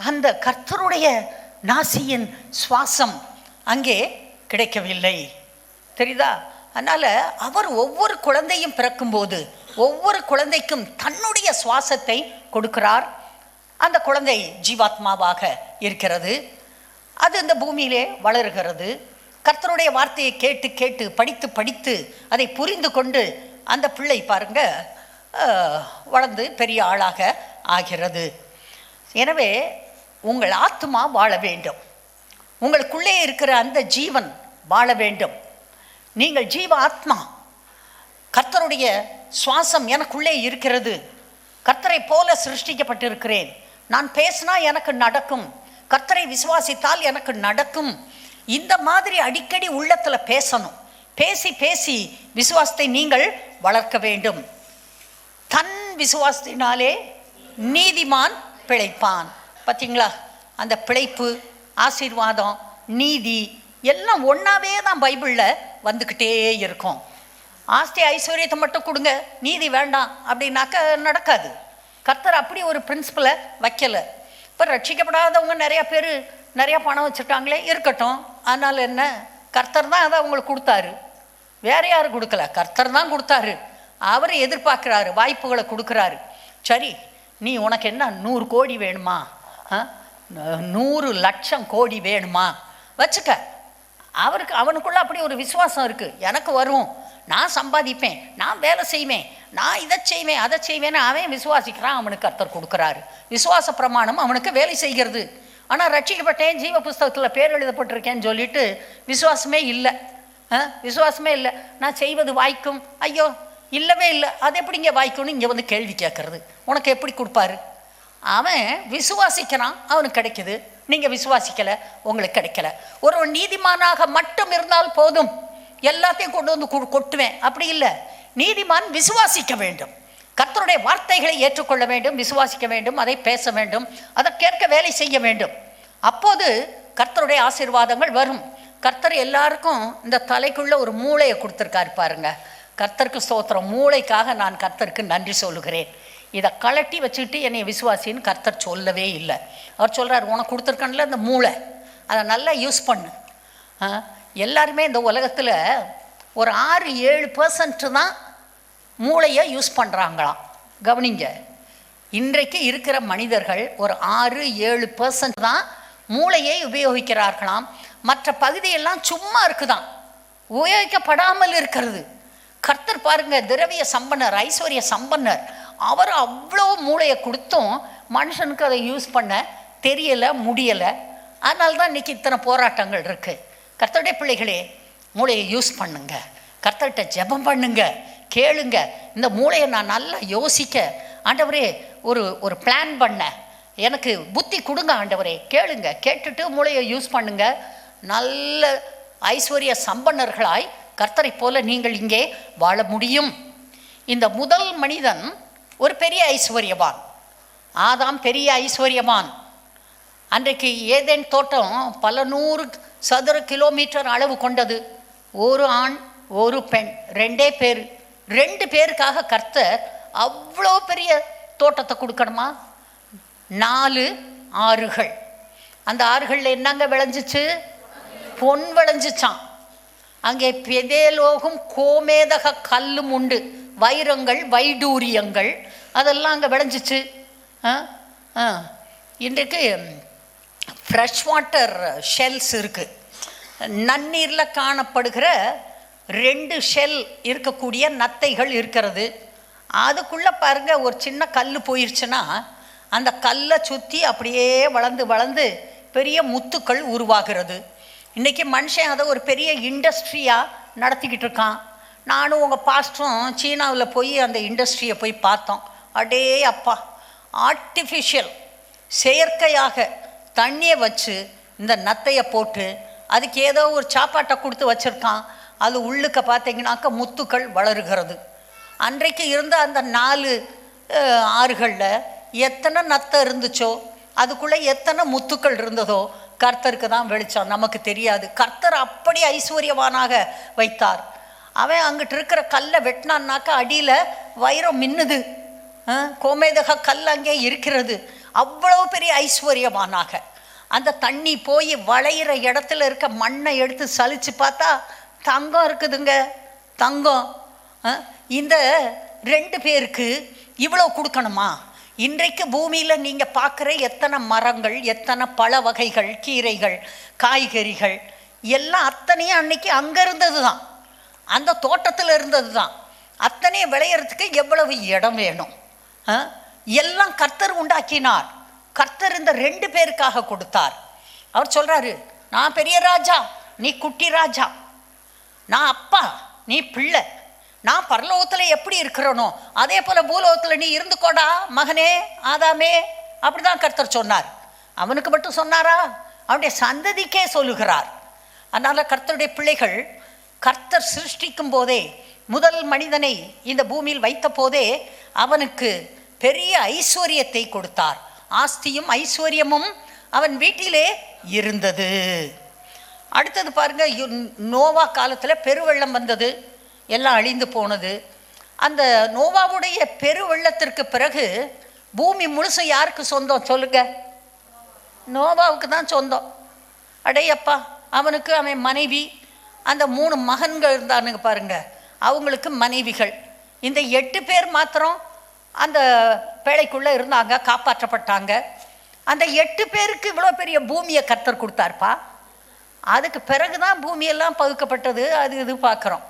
அந்த கர்த்தருடைய நாசியின் சுவாசம் அங்கே கிடைக்கவில்லை. தெரியுதா? அதனால் அவர் ஒவ்வொரு குழந்தையும் பிறக்கும்போது ஒவ்வொரு குழந்தைக்கும் தன்னுடைய சுவாசத்தை கொடுக்கிறார். அந்த குழந்தை ஜீவாத்மாவாக இருக்கிறது. அது இந்த பூமியிலே வளருகிறது. கர்த்தருடைய வார்த்தையை கேட்டு கேட்டு படித்து படித்து அதை புரிந்து கொண்டு அந்த பிள்ளை பாருங்க வளர்ந்து பெரிய ஆளாக ஆகிறது. எனவே உங்கள் ஆத்துமா வாழ வேண்டும். உங்களுக்குள்ளே இருக்கிற அந்த ஜீவன் வாழ வேண்டும். நீங்கள் ஜீவ ஆத்மா. கர்த்தருடைய சுவாசம் எனக்குள்ளே இருக்கிறது. கர்த்தரை போல சிருஷ்டிக்கப்பட்டிருக்கிறேன். நான் பேசினா எனக்கு நடக்கும், கர்த்தரை விசுவாசித்தால் எனக்கு நடக்கும். இந்த மாதிரி அடிக்கடி உள்ளத்தில் பேசணும். பேசி பேசி விசுவாசத்தை நீங்கள் வளர்க்க வேண்டும். தன் விசுவாசத்தினாலே நீதிமான் பிழைப்பான். பார்த்தீங்களா? அந்த பிழைப்பு, ஆசீர்வாதம், நீதி எல்லாம் ஒன்றாவே தான் பைபிளில் வந்துக்கிட்டே இருக்கும். ஆஸ்தி ஐஸ்வர்யத்தை மட்டும் கொடுங்க, நீதி வேண்டாம் அப்படின்னாக்க நடக்காது. கர்த்தர் அப்படி ஒரு பிரின்சிபலை வைக்கலை. இப்போ ரட்சிக்கப்படாதவங்க நிறையா பேர் நிறையா பணம் வச்சுருக்காங்களே, இருக்கட்டும். அதனால் என்ன? கர்த்தர் தான் அதை அவங்களுக்கு கொடுத்தாரு, வேறு யாரும் கொடுக்கல. கர்த்தர் தான் கொடுத்தாரு. அவர் எதிர்பார்க்குறாரு, வாய்ப்புகளை கொடுக்குறாரு. சரி, நீ உனக்கு என்ன 100 கோடி வேணுமா, 100 லட்சம் கோடி வேணுமா, வச்சுக்க. அவனுக்குள்ள அப்படி ஒரு விசுவாசம் இருக்குது. எனக்கு வரும், நான் சம்பாதிப்பேன், நான் வேலை செய்வேன், நான் இதை செய்வேன் அதை செய்வேன்னு அவன் விசுவாசிக்கிறான். அவனுக்கு கர்த்தர் கொடுக்குறாரு. விசுவாச பிரமாணம் அவனுக்கு வேலை செய்கிறது. ஆனால் ரட்சிக்கப்பட்டேன், ஜீவ புஸ்தகத்தில் பேர் எழுதப்பட்டிருக்கேன்னு சொல்லிட்டு விசுவாசமே இல்லை. விசுவாசமே இல்லை. நான் செய்வது வாய்க்கும், ஐயோ இல்லவே இல்லை, அது எப்படி இங்கே வாய்க்கும்னு இங்கே வந்து கேள்வி கேட்குறது. உனக்கு எப்படி கொடுப்பாரு? அவன் விசுவாசிக்கிறான், அவனுக்கு கிடைக்குது. நீங்கள் விசுவாசிக்கலை, உங்களுக்கு கிடைக்கல. ஒரு நீதிமானாக மட்டும் இருந்தால் போதும், எல்லாத்தையும் கொண்டு வந்து கொட்டுவேன் அப்படி இல்லை. நீதிமான் விசுவாசிக்க வேண்டும், கர்த்தருடைய வார்த்தைகளை ஏற்றுக்கொள்ள வேண்டும், விசுவாசிக்க வேண்டும், அதை பேச வேண்டும், அதை கேட்க வேலை செய்ய வேண்டும். அப்போது கர்த்தருடைய ஆசீர்வாதங்கள் வரும். கர்த்தர் எல்லாருக்கும் இந்த தலைக்குள்ள ஒரு மூளையை கொடுத்துருக்காரு பாருங்க. கர்த்தருக்கு ஸ்தோத்திரம். மூளைக்காக நான் கர்த்தருக்கு நன்றி சொல்லுகிறேன். இதை கலட்டி வச்சுக்கிட்டு என்னை விசுவாசின்னு கர்த்தர் சொல்லவே இல்லை. அவர் சொல்கிறார், உனக்கு கொடுத்துருக்கன்ல இந்த மூளை, அதை நல்லா யூஸ் பண்ணு. எல்லாருமே இந்த உலகத்தில் ஒரு 6-7% தான் மூளையை யூஸ் பண்ணுறாங்களாம். கவனிங்க, இன்றைக்கு இருக்கிற மனிதர்கள் ஒரு 6-7% தான் மூளையை உபயோகிக்கிறார்களாம். மற்ற பகுதியெல்லாம் சும்மா இருக்குதான், உபயோகிக்கப்படாமல் இருக்கிறது. கர்த்தர் பாருங்க, திரவிய சம்பன்னர், ஐஸ்வர்ய சம்பன்னர், அவர் அவ்வளோ மூளையை கொடுத்தும் மனுஷனுக்கு அதை யூஸ் பண்ண தெரியலை, முடியலை. அதனால தான் இன்றைக்கி இத்தனை போராட்டங்கள் இருக்குது. கர்த்தருடைய பிள்ளைகளே, மூளையை யூஸ் பண்ணுங்க, கர்த்தர்கிட்ட ஜெபம் பண்ணுங்க, கேளுங்க. இந்த மூளையை நான் நல்லா யோசிக்க ஆண்டவரே ஒரு பிளான் பண்ண, எனக்கு புத்தி கொடுங்க ஆண்டவரே, கேளுங்க. கேட்டுட்டு மூளையை யூஸ் பண்ணுங்க. நல்ல ஐஸ்வர்ய சம்பன்னர்களாய் கர்த்தரை போல நீங்கள் இங்கே வாழ முடியும். இந்த முதல் மனிதன் ஒரு பெரிய ஐஸ்வர்யவான். ஆதாம் பெரிய ஐஸ்வர்யவான். அன்றைக்கு ஏதேன் தோட்டம் பல 100 சதுர கிலோமீட்டர் அளவு கொண்டது. ஒரு ஆண் ஒரு பெண், 2 பேர். 2 பேருக்காக கர்த்தர் அவ்வளோ பெரிய தோட்டத்தை கொடுக்கணுமா? 4 ஆறுகள். அந்த ஆறுகளில் என்னங்க விளைஞ்சிச்சு? பொன் விளைஞ்சிச்சான். அங்கே பெதேலோகும் கோமேதக கல்லும் உண்டு, வைரங்கள் வைடூரியங்கள் அதெல்லாம் அங்கே விளைஞ்சிச்சு. இன்றைக்கு ஃப்ரெஷ் வாட்டர் ஷெல்ஸ் இருக்குது. நன்னீரில் காணப்படுகிற 2 ஷெல் இருக்கக்கூடிய நத்தைகள் இருக்கிறது. அதுக்குள்ளே பாருங்கள், ஒரு சின்ன கல் போயிடுச்சுன்னா அந்த கல்லை சுற்றி அப்படியே வளர்ந்து வளர்ந்து பெரிய முத்துக்கள் உருவாகிறது. இன்றைக்கி மனுஷன் அதை ஒரு பெரிய இண்டஸ்ட்ரியாக நடத்திக்கிட்டு இருக்கான். நானும் உங்கள் பாஸ்டரும் சீனாவில் போய் அந்த இண்டஸ்ட்ரியை போய் பார்த்தோம். அடே அப்பா, ஆர்டிஃபிஷியல் செயற்கையாக தண்ணியை வச்சு இந்த நத்தையை போட்டு அதுக்கு ஏதோ ஒரு சாப்பாட்டை கொடுத்து வச்சுருக்கான். அது உள்ளுக்க பார்த்தீங்கன்னாக்க முத்துக்கள் வளருகிறது. அன்றைக்கு இருந்த அந்த 4 ஆறுகளில் எத்தனை நத்தை இருந்துச்சோ, அதுக்குள்ளே எத்தனை முத்துக்கள் இருந்ததோ கர்த்தருக்கு தான் வெளிச்சம், நமக்கு தெரியாது. கர்த்தர் அப்படி ஐஸ்வர்யவானாக வைத்தார். அவன் அங்கிட்டு இருக்கிற கல்லை வெட்டினான்னாக்கா அடியில் வைரம் மின்னுது, கோமேதக கல் அங்கே இருக்கிறது. அவ்வளோ பெரிய ஐஸ்வர்யவானாக அந்த தண்ணி போய் வளையிற இடத்துல இருக்க மண்ணை எடுத்து சலித்து பார்த்தா தங்கம் இருக்குதுங்க, தங்கம். இந்த 2 பேருக்கு இவ்வளோ கொடுக்கணுமா? இன்றைக்கு பூமியில் நீங்கள் பார்க்குற எத்தனை மரங்கள், எத்தனை பழ வகைகள், கீரைகள், காய்கறிகள் எல்லாம் அத்தனையும் அன்னைக்கு அங்கே இருந்தது தான், அந்த தோட்டத்தில் இருந்தது தான். அத்தனையும் விளையிறதுக்கு எவ்வளவு இடம் வேணும்? எல்லாம் கர்த்தர் உண்டாக்கினார். கர்த்தர் இந்த 2 பேருக்காக கொடுத்தார். அவர் சொல்கிறாரு, நான் பெரிய ராஜா, நீ குட்டி ராஜா, நான் அப்பா, நீ பிள்ளை. நான் பரலோகத்தில் எப்படி இருக்கிறனோ அதே போல் பூலோகத்தில் நீ இருந்துக்கோடா மகனே ஆதாமே. அப்படி தான் கர்த்தர் சொன்னார். அவனுக்கு மட்டும் சொன்னாரா? அவனுடைய சந்ததிக்கே சொல்லுகிறார். அதனால் கர்த்தருடைய பிள்ளைகள், கர்த்தர் சிருஷ்டிக்கும் போதே, முதல் மனிதனை இந்த பூமியில் வைத்த போதே அவனுக்கு பெரிய ஐஸ்வர்யத்தை கொடுத்தார். ஆஸ்தியும் ஐஸ்வர்யமும் அவன் வீட்டிலே இருந்தது. அடுத்தது பாருங்க, நோவா காலத்தில் பெருவெள்ளம் வந்தது, எல்லாம் அழிந்து போனது. அந்த நோவாவுடைய பெருவெள்ளத்திற்கு பிறகு பூமி முழுசும் யாருக்கு சொந்தம் சொல்லுங்க? நோவாவுக்கு தான் சொந்தம். அடையப்பா, அவனுக்கு அவன் மனைவி, அந்த 3 மகன்கள் இருந்தானுங்க பாருங்க, அவங்களுக்கு மனைவிகள். இந்த 8 பேர் மாத்திரம் அந்த பேழைக்குள்ளே இருந்தாங்க, காப்பாற்றப்பட்டாங்க. அந்த 8 பேருக்கு இவ்வளோ பெரிய பூமியை கர்த்தர் கொடுத்தாருப்பா. அதுக்கு பிறகு தான் பூமியெல்லாம் பகுக்கப்பட்டது, அது இது பார்க்குறோம்.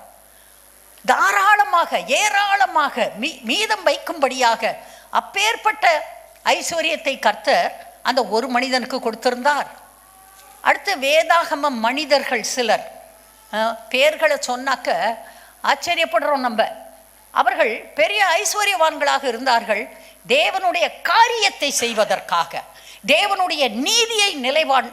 தாராளமாக ஏராளமாக மீதம் வைக்கும்படியாக அப்பேற்பட்ட ஐஸ்வர்யத்தை கர்த்தர் அந்த ஒரு மனிதனுக்கு கொடுத்திருந்தார். அடுத்து வேதாகம மனிதர்கள் சிலர் பேர்களை சொன்னாக்க ஆச்சரியப்படுறோம் நம்ம. அவர்கள் பெரிய ஐஸ்வர்யவான்களாக இருந்தார்கள். தேவனுடைய காரியத்தை செய்வதற்காக, தேவனுடைய நீதியை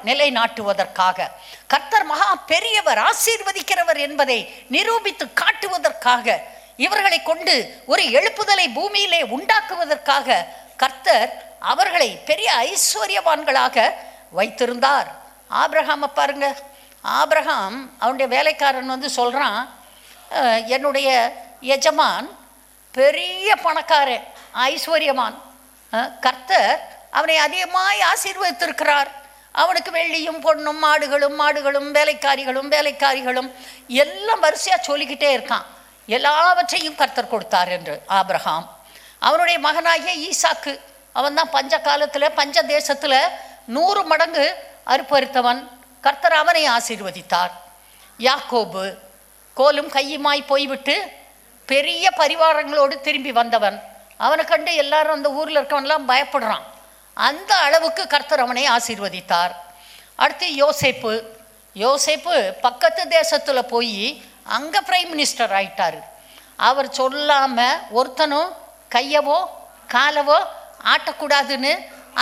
நிலைநாட்டுவதற்காக, கர்த்தர் மகா பெரியவர், ஆசீர்வதிக்கிறவர் என்பதை நிரூபித்து காட்டுவதற்காக, இவர்களை கொண்டு ஒரு எழுப்புதலை பூமியிலே உண்டாக்குவதற்காக கர்த்தர் அவர்களை பெரிய ஐஸ்வர்யவான்களாக வைத்திருந்தார். ஆபிரகாமை பாருங்க. ஆபிரகாம் அவனுடைய வேலைக்காரன் சொல்கிறான், என்னுடைய எஜமான் பெரிய பணக்காரன், ஐஸ்வர்யவான், கர்த்தர் அவனை அதிகமாய் ஆசீர்வதித்திருக்கிறார். அவனுக்கு வெள்ளியும் பொன்னும் மாடுகளும் வேலைக்காரிகளும் எல்லாம் வரிசையாக சொல்லிக்கிட்டே இருக்கான். எல்லாவற்றையும் கர்த்தர் கொடுத்தார் என்று. ஆபிரகாம் அவனுடைய மகனாகிய ஈசாக்கு, அவன் தான் பஞ்ச காலத்தில் பஞ்ச தேசத்தில் 100 மடங்கு அறுப்பறுத்தவன். கர்த்தர் அவனை ஆசீர்வதித்தார். யாக்கோபு கோலும் கையுமாய் போய்விட்டு பெரிய பரிவாரங்களோடு திரும்பி வந்தவன். அவனை கண்டு எல்லாரும் அந்த ஊரில் இருக்கவன்லாம் பயப்படுறான். அந்த அளவுக்கு கர்த்தர் அவனை ஆசீர்வதித்தார். அடுத்து யோசேப்பு பக்கத்து தேசத்தில் போய் அங்கே பிரைம் மினிஸ்டர் ஆயிட்டார். அவர் சொல்லாமல் ஒருத்தனும் கையவோ காலவோ ஆட்டக்கூடாதுன்னு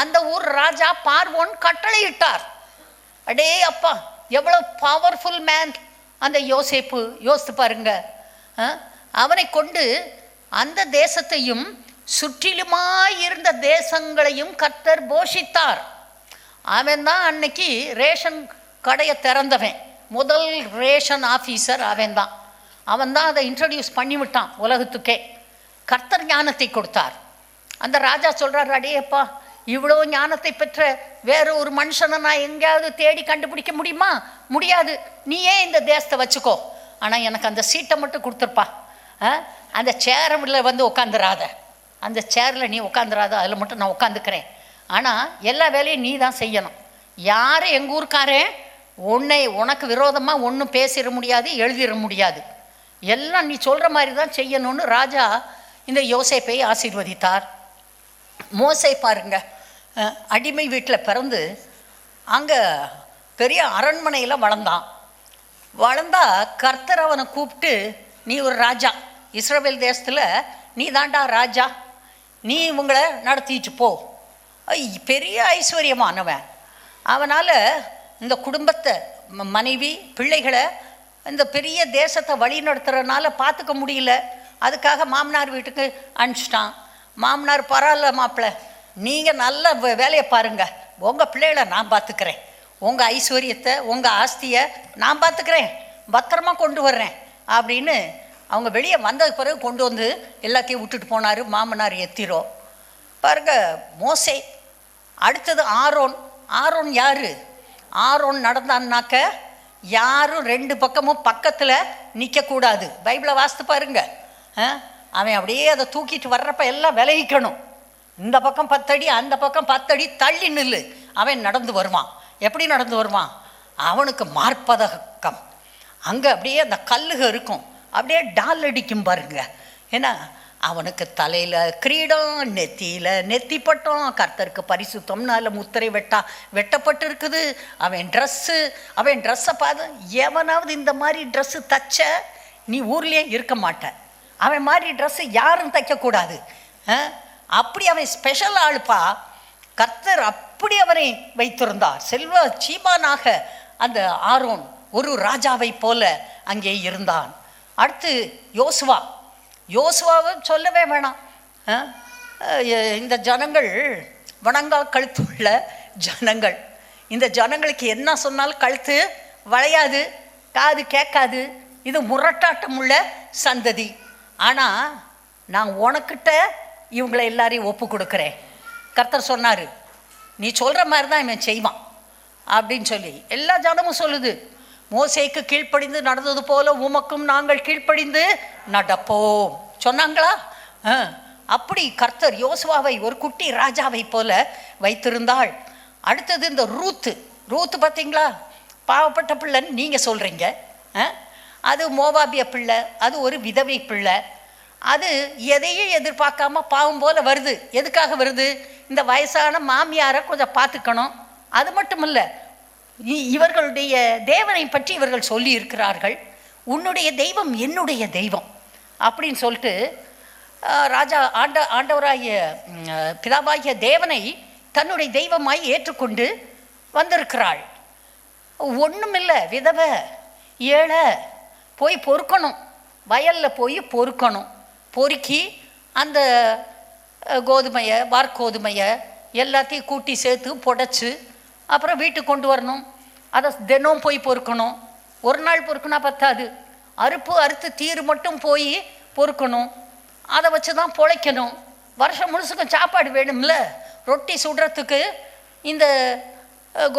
அந்த ஊர் ராஜா பார்வோன் கட்டளையிட்டார். அடே அப்பா, எவ்வளோ பவர்ஃபுல் மேன் அந்த யோசேப்பு! யோசித்து பாருங்க. அவனை கொண்டு அந்த தேசத்தையும் சுற்றிலுமாயிருந்த தேசங்களையும் கர்த்தர் போஷித்தார். அவன் தான் அன்னைக்கு ரேஷன் கடையை திறந்தவன், முதல் ரேஷன் ஆஃபீஸர் அவன் தான் அதை இன்ட்ரடியூஸ் பண்ணிவிட்டான் உலகத்துக்கே. கர்த்தர் ஞானத்தை கொடுத்தார். அந்த ராஜா சொல்கிறார், அடேப்பா, இவ்வளோ ஞானத்தை பெற்ற வேற ஒரு மனுஷனை நான் எங்கேயாவது தேடி கண்டுபிடிக்க முடியுமா? முடியாது. நீயே இந்த தேசத்தை வச்சுக்கோ, ஆனால் எனக்கு அந்த சீட்டை மட்டும் கொடுத்துருப்பா. அந்த சேரில் வந்து உட்காந்துராத, அந்த சேரில் நீ உட்காந்துராத, அதில் மட்டும் நான் உட்காந்துக்கிறேன். ஆனால் எல்லா வேலையும் நீ தான் செய்யணும். யார் எங்கள் ஊருக்காரே உனக்கு விரோதமாக ஒன்றும் பேசிட முடியாது, எழுதிட முடியாது. எல்லாம் நீ சொல்கிற மாதிரி தான் செய்யணும்னு ராஜா இந்த யோசேப்பை ஆசீர்வதித்தார். மோசே பாருங்க, அடிமை வீட்டில் பிறந்து அங்கே பெரிய அரண்மனையில் வளர்ந்தா கர்த்தர் அவனை கூப்பிட்டு, நீ ஒரு ராஜா, இஸ்ரவேல் தேசத்தில் நீ தாண்டா ராஜா, நீ உங்களை நடத்திட்டு போ. பெரிய ஐஸ்வர்யமானவன். அவனால் இந்த குடும்பத்தை, மனைவி, பிள்ளைகளை, இந்த பெரிய தேசத்தை வழி நடத்துகிறதுனால பார்த்துக்க முடியல. அதுக்காக மாமனார் வீட்டுக்கு அனுப்பிச்சிட்டான். மாமனார், பரவாயில்ல மாப்பிள்ளை, நீங்கள் நல்ல வேலையை பாருங்கள், உங்கள் பிள்ளைகளை நான் பார்த்துக்கிறேன், உங்கள் ஐஸ்வர்யத்தை, உங்கள் ஆஸ்தியை நான் பார்த்துக்கிறேன், பத்திரமா கொண்டு வர்றேன் அப்படின்னு அவங்க வெளியே வந்தது பிறகு கொண்டு வந்து எல்லாத்தையும் விட்டுட்டு போனார் மாமனார் எத்திரோ. பாருங்க மோசே. அடுத்தது ஆரோன் யார்? ஆரோன் நடந்தான்னாக்க யாரும் ரெண்டு பக்கமும் பக்கத்தில் நிற்கக்கூடாது. பைபிளை வாசித்து பாருங்க. அவன் அப்படியே அதை தூக்கிட்டு வர்றப்ப எல்லாம் விலகிக்கணும். இந்த பக்கம் 10 அடி, அந்த பக்கம் 10 அடி தள்ளி நில்லு. அவன் நடந்து வருவான். எப்படி நடந்து வருவான்? அவனுக்கு மார்பதக்கம் அங்கே அப்படியே அந்த கல்லுக இருக்கும், அப்படியே டால் அடிக்கும் பாருங்க. ஏன்னா அவனுக்கு தலையில் கிரீடம், நெத்தியில் நெத்தி பட்டம், கர்த்தருக்கு பரிசுத்தம்னு அதில் முத்திரை வெட்டப்பட்டு இருக்குது. அவன் ட்ரெஸ்ஸை பார்த்து எவனாவது இந்த மாதிரி ட்ரெஸ்ஸு தச்ச நீ ஊர்லேயே இருக்க மாட்டேன். அவன் மாதிரி ட்ரெஸ்ஸு யாரும் தைக்கக்கூடாது. அப்படி அவன் ஸ்பெஷல் ஆளுப்பா. கர்த்தர் அப்படி அவனை வைத்திருந்தார். செல்வ சீமானாக அந்த ஆரோன் ஒரு ராஜாவை போல அங்கே இருந்தான். அடுத்து யோசுவாவை சொல்லவே வேணாம். இந்த ஜனங்கள் வணங்கா கழுத்துள்ள ஜனங்கள். இந்த ஜனங்களுக்கு என்ன சொன்னாலும் கழுத்து வளையாது, காது கேட்காது. இது முரட்டாட்டம் உள்ள சந்ததி. ஆனால் நான் உனக்கிட்ட இவங்களை எல்லாரையும் ஒப்பு கொடுக்குறேன். கர்த்தர் சொன்னார், நீ சொல்கிற மாதிரி தான் இவன் செய்வான் அப்படின்னு சொல்லி எல்லா ஜனமும் சொல்லுது. மோசேக்கு கீழ்ப்படிந்து நடந்தது போல உமக்கும் நாங்கள் கீழ்ப்படிந்து நடப்போம் சொன்னாங்களா? அப்படி கர்த்தர் யோசுவாவை ஒரு குட்டி ராஜாவை போல வைத்திருந்தாள். அடுத்தது இந்த ரூத்து பார்த்தீங்களா? பாவப்பட்ட பிள்ளைன்னு நீங்கள் சொல்கிறீங்க. அது மோவாபிய பிள்ளை, அது ஒரு விதவை பிள்ளை. அது எதையும் எதிர்பார்க்காம பாவம் போல வருது. எதுக்காக வருது? இந்த வயசான மாமியாரை கொஞ்சம் பார்த்துக்கணும். அது மட்டும் இல்லை, இவர்களுடைய தேவனை பற்றி இவர்கள் சொல்லி இருக்கிறார்கள். உன்னுடைய தெய்வம் என்னுடைய தெய்வம் அப்படின்னு சொல்லிட்டு ராஜா ஆண்டவராகிய பிதாவாகிய தேவனை தன்னுடைய தெய்வமாய் ஏற்றுக்கொண்டு வந்திருக்கிறாள். ஒன்றுமில்லை, விதவை, ஏழை, போய் பொறுக்கணும், வயலில் போய் பொறுக்கணும். பொறுக்கி அந்த கோதுமையை, வார்கோதுமையை எல்லாத்தையும் கூட்டி சேர்த்து புடைச்சி அப்புறம் வீட்டுக்கு கொண்டு வரணும். அதை தினம் போய் பொறுக்கணும். ஒரு நாள் பொறுக்குனா பத்தாது, அறுத்து தீர் மட்டும் போய் பொறுக்கணும். அதை வச்சு தான் பொழைக்கணும். வருஷம் முழுசுக்கும் சாப்பாடு வேணும்ல. ரொட்டி சுடுறதுக்கு இந்த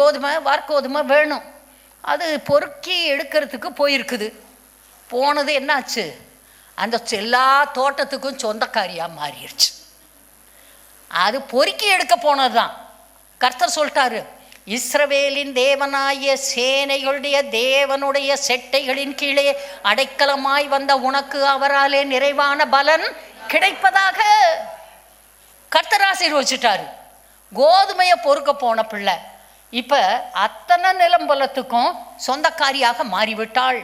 கோதுமை, வார்கோதுமை வேணும். அது பொறுக்கி எடுக்கிறதுக்கு போயிருக்குது. போனது என்னாச்சு? அந்த எல்லா தோட்டத்துக்கும் சொந்தக்காரியாக மாறிடுச்சு. அது பொறுக்கி எடுக்க போனது தான். கர்த்தர் சொல்லிட்டாரு, இஸ்ரவேலின் தேவனாய சேனைகளுடைய தேவனுடைய செட்டைகளின் கீழே அடைக்கலமாய் வந்த உனக்கு அவராலே நிறைவான பலன் கிடைப்பதாக. கர்த்தர் ஆசீர்வதிச்சிட்டாரு. கோதுமையை பொறுக்க போன பிள்ளை இப்போ அத்தனை நிலம்பலத்துக்கும் சொந்தக்காரியாக மாறிவிட்டாள்.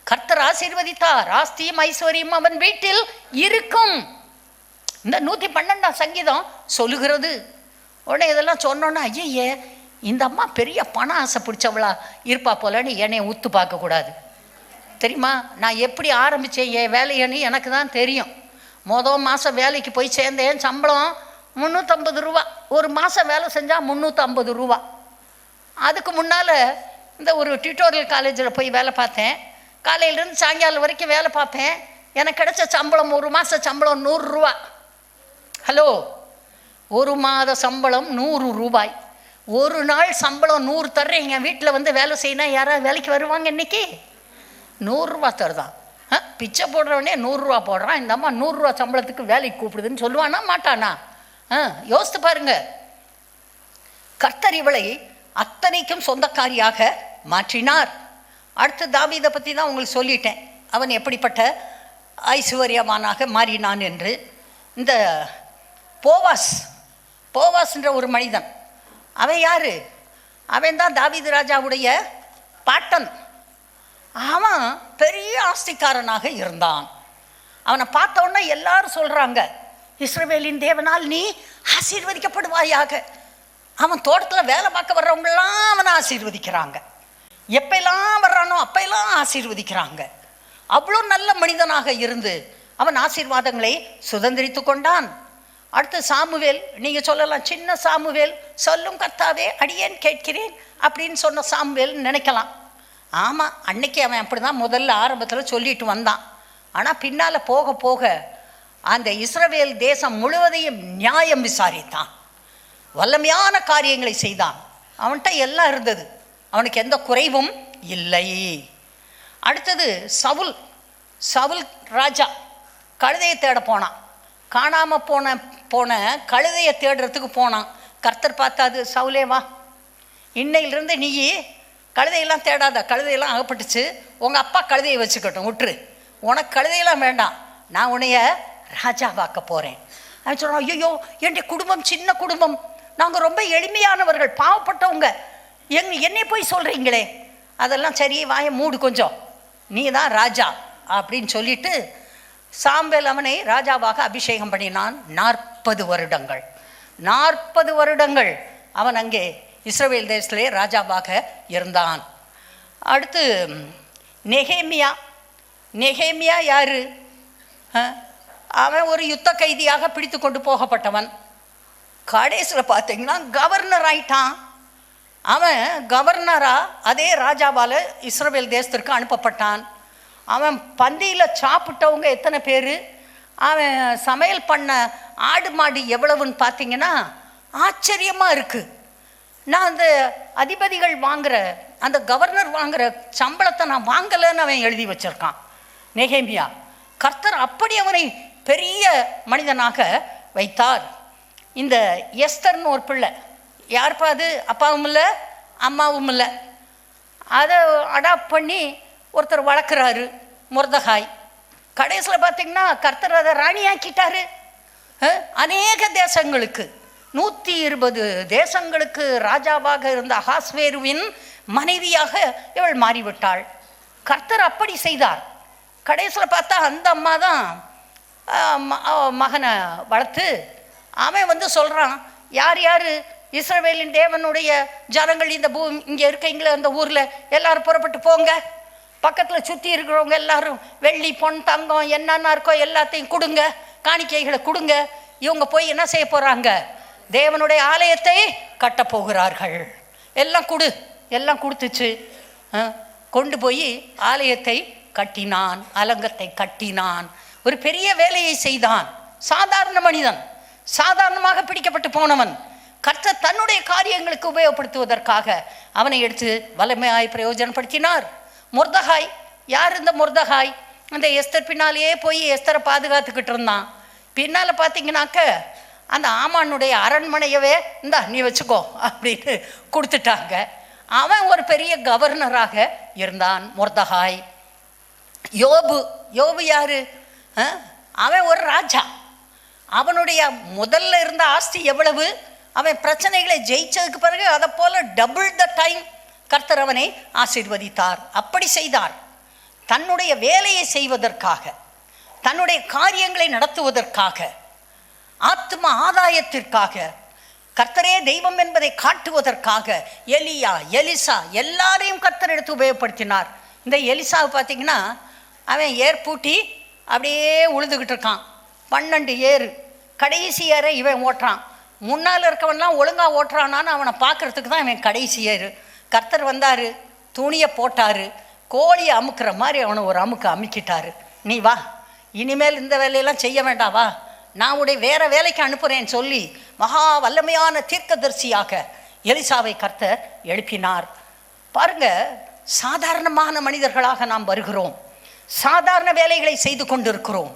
கர்த்தர் ஆசீர்வதித்தார், ஆஸ்தியும் ஐஸ்வர்யம் அவன் வீட்டில் இருக்கும். இந்த 112ஆம் சங்கீதம் சொல்லுகிறது. உடனே இதெல்லாம் சொன்னோன்னா, ஐயே இந்த அம்மா பெரிய பண ஆசை பிடிச்சவளா இருப்பா போலன்னு என்னை ஊத்து பார்க்கக்கூடாது. தெரியுமா, நான் எப்படி ஆரம்பித்தேன் என் வேலையன்னு எனக்கு தான் தெரியும். மொதல் மாதம் வேலைக்கு போய் சேர்ந்தேன், சம்பளம் 350 ரூபா. ஒரு மாதம் வேலை செஞ்சால் 350 ரூபா. அதுக்கு முன்னால் இந்த ஒரு டியூட்டோரியல் காலேஜில் போய் வேலை பார்த்தேன். காலையிலேருந்து சாயங்காலம் வரைக்கும் வேலை பார்ப்பேன். எனக்கு கிடைச்ச சம்பளம் ஒரு மாத சம்பளம் 100 ரூபா. ஹலோ, ஒரு மாத சம்பளம் 100 ரூபாய். ஒரு நாள் சம்பளம் 100 தர்றேன். எங்கள் வீட்டில் வந்து வேலை செய்யணும், யாராவது வேலைக்கு வருவாங்க? இன்றைக்கி 100 ரூபா தருதான். பிச்சை போடுறவனே 100 ரூபா போடுறான். இந்த அம்மா 100 ரூபா சம்பளத்துக்கு வேலைக்கு கூப்பிடுதுன்னு சொல்லுவானா மாட்டானா? யோசித்து பாருங்க. கர்த்தர் இவளை அத்தனைக்கும் சொந்தக்காரியாக மாற்றினார். அடுத்து தாவீதை பற்றி தான் உங்களுக்கு சொல்லிட்டேன், அவன் எப்படிப்பட்ட ஐஸ்வர்யவானாக மாறினான் என்று. இந்த போவாஸ்ன்ற ஒரு மனிதன், அவன் யார்? அவன் தான் தாவீது ராஜாவுடைய பாட்டன். அவன் பெரிய ஆஸ்திக்காரனாக இருந்தான். அவனை பார்த்தோன்னா எல்லாரும் சொல்கிறாங்க, இஸ்ரவேலின் தேவனால் நீ ஆசீர்வதிக்கப்படுவாயாக. அவன் தோட்டத்தில் வேலை பார்க்க வர்றவங்களாம் அவனை ஆசீர்வதிக்கிறாங்க. எப்பெல்லாம் வர்றானோ அப்பெல்லாம் ஆசீர்வதிக்கிறாங்க. அவ்வளோ நல்ல மனிதனாக இருந்து அவன் ஆசீர்வாதங்களை சுதந்திரித்து கொண்டான். அடுத்து சாமுவேல், நீங்கள் சொல்லலாம் சின்ன சாமுவேல், சொல்லும் கர்த்தாவே அடியேன் கேட்கிறேன் அப்படின்னு சொன்ன சாமுவேல் நினைக்கலாம். ஆமாம், அன்னைக்கு அவன் அப்படி தான் முதல்ல ஆரம்பத்தில் சொல்லிட்டு வந்தான். ஆனால் பின்னால் போக போக அந்த இஸ்ரவேல் தேசம் முழுவதையும் நியாயம் விசாரித்தான், வல்லமையான காரியங்களை செய்தான். அவன்கிட்ட எல்லாம் இருந்தது, அவனுக்கு எந்த குறைவும் இல்லை. அடுத்தது சவுல் ராஜா கழுதையை தேட போனான். காணாமல் போன கழுதையை தேடுறதுக்கு போனான். கர்த்தர் பார்த்தாது, சவுலே வா, இன்னையிலிருந்து நீ கழுதையெல்லாம் தேடாத, கழுதையெல்லாம் அகப்பட்டுச்சு, உங்கள் அப்பா கழுதையை வச்சுக்கட்டும், விட்டுரு, உனக்கு கழுதையெல்லாம் வேண்டாம், நான் உன்னைய ராஜாவாக்க போகிறேன். அவன் சொல்கிறான், ஐயோ என்னுடைய குடும்பம் சின்ன குடும்பம், நாங்கள் ரொம்ப எளிமையானவர்கள், பாவப்பட்டவங்க, என்னை போய் சொல்கிறீங்களே. அதெல்லாம் சரி, வாயை மூடு கொஞ்சம், நீ தான் ராஜா அப்படின்னு சொல்லிட்டு சாமுவேல் அவனை ராஜாவாக அபிஷேகம் பண்ணினான். 40 வருடங்கள் அவன் அங்கே இஸ்ரவேல் தேசத்திலே ராஜாவாக இருந்தான். அடுத்து நெகேமியா யாரு? அவன் ஒரு யுத்த கைதியாக பிடித்து கொண்டு போகப்பட்டவன். கடைசியில் பார்த்தீங்கன்னா கவர்னர் ஆயிட்டான். அவன் கவர்னராக அதே ராஜாவால் இஸ்ரவேல் தேசத்திற்கு அனுப்பப்பட்டான். அவன் பந்தியில் சாப்பிட்டவங்க எத்தனை பேர், அவன் சமையல் பண்ண ஆடு மாடு எவ்வளவுன்னு பார்த்தீங்கன்னா ஆச்சரியமாக இருக்குது. நான் அந்த அதிபதிகள் வாங்குகிற, அந்த கவர்னர் வாங்குகிற சம்பளத்தை நான் வாங்கலைன்னு அவன் எழுதி வச்சிருக்கான் நெகேமியா. கர்த்தர் அப்படி அவனை பெரிய மனிதனாக வைத்தார். இந்த எஸ்தர்னு ஒரு பிள்ளை, யார்ப்பா அது? அப்பாவும் இல்லை அம்மாவும் இல்லை. அதை அடாப்ட் பண்ணி ஒருத்தர் வளர்க்குறாரு, மொர்தகாய். கடைசியில் பார்த்திங்கன்னா கர்த்தர் அதை ராணியாக்கிட்டாரு. அநேக தேசங்களுக்கு, 120 தேசங்களுக்கு ராஜாவாக இருந்த அகாஸ்வேருவின் மனைவியாக இவள் மாறிவிட்டாள். கர்த்தர் அப்படி செய்தார். கடைசியில் பார்த்தா அந்த அம்மா தான் மகனை வளர்த்து அவன் சொல்கிறான், யார் இஸ்ரவேலின் தேவனுடைய ஜனங்கள் இந்த இங்கே இருக்கீங்களே, அந்த ஊரில் எல்லாரும் புறப்பட்டு போங்க, பக்கத்தில் சுற்றி இருக்கிறவங்க எல்லாரும் வெள்ளி பொன் தங்கம் என்னென்ன இருக்கோ எல்லாத்தையும் கொடுங்க, காணிக்கைகளை கொடுங்க. இவங்க போய் என்ன செய்ய போகிறாங்க? தேவனுடைய ஆலயத்தை கட்டப்போகிறார்கள். எல்லாம் கொடுத்துச்சு. கொண்டு போய் ஆலயத்தை கட்டினான், அலங்கத்தை கட்டினான், ஒரு பெரிய வேலையை செய்தான். சாதாரண மனிதன், சாதாரணமாக பிடிக்கப்பட்டு போனவன். கர்த்தர் தன்னுடைய காரியங்களுக்கு உபயோகப்படுத்துவதற்காக அவனை எடுத்து வல்லமையாய் பிரயோஜனப்படுத்தினார். மொர்தகாய் யார்? இந்த மொர்தகாய் அந்த எஸ்தர் பின்னாலேயே போய் எஸ்தரை பாதுகாத்துக்கிட்டு இருந்தான். பின்னால் பார்த்தீங்கன்னாக்க அந்த ஆமானுடைய அரண்மனையவே இந்தா நீ வச்சுக்கோ அப்படின்னு கொடுத்துட்டாங்க. அவன் ஒரு பெரிய கவர்னராக இருந்தான் மொர்தகாய். யோபு யாரு? அவன் ஒரு ராஜா. அவனுடைய முதல்ல இருந்த ஆஸ்தி எவ்வளவு? அவன் பிரச்சனைகளை ஜெயிச்சதுக்கு பிறகு அதை போல டபுள் த டைம் கர்த்தர் அவனை ஆசீர்வதித்தார். அப்படி செய்தார். தன்னுடைய வேலையை செய்வதற்காக, தன்னுடைய காரியங்களை நடத்துவதற்காக, ஆத்ம ஆதாயத்திற்காக, கர்த்தரே தெய்வம் என்பதை காட்டுவதற்காக எலியா, எலிசா எல்லாரையும் கர்த்தர் எடுத்து உபயோகப்படுத்தினார். இந்த எலிசாவை பார்த்தீங்கன்னா அவன் ஏர் பூட்டி அப்படியே உழுதுகிட்டு இருக்கான். 12 ஏர், கடைசி ஏரை இவன் ஓட்டுறான். முன்னால் இருக்கவன்லாம் ஒழுங்காக ஓட்டுறானான்னு அவனை பார்க்குறதுக்கு தான் அவன் கடைசி ஏர். கர்த்தர் வந்தார், துணியை போட்டார், கோழியை அமுக்கிற மாதிரி அவனை ஒரு அமுக்கிட்டாரு. நீ வா, இனிமேல் இந்த வேலையெல்லாம் செய்ய வேண்டாவா, நான் உடைய வேற வேலைக்கு அனுப்புகிறேன்னு சொல்லி மகா வல்லமையான தீர்க்கதரிசியாக எலிசாவை கர்த்தர் எழுப்பினார். பாருங்க, சாதாரணமான மனிதர்களாக நாம் வருகிறோம், சாதாரண வேலைகளை செய்து கொண்டிருக்கிறோம்.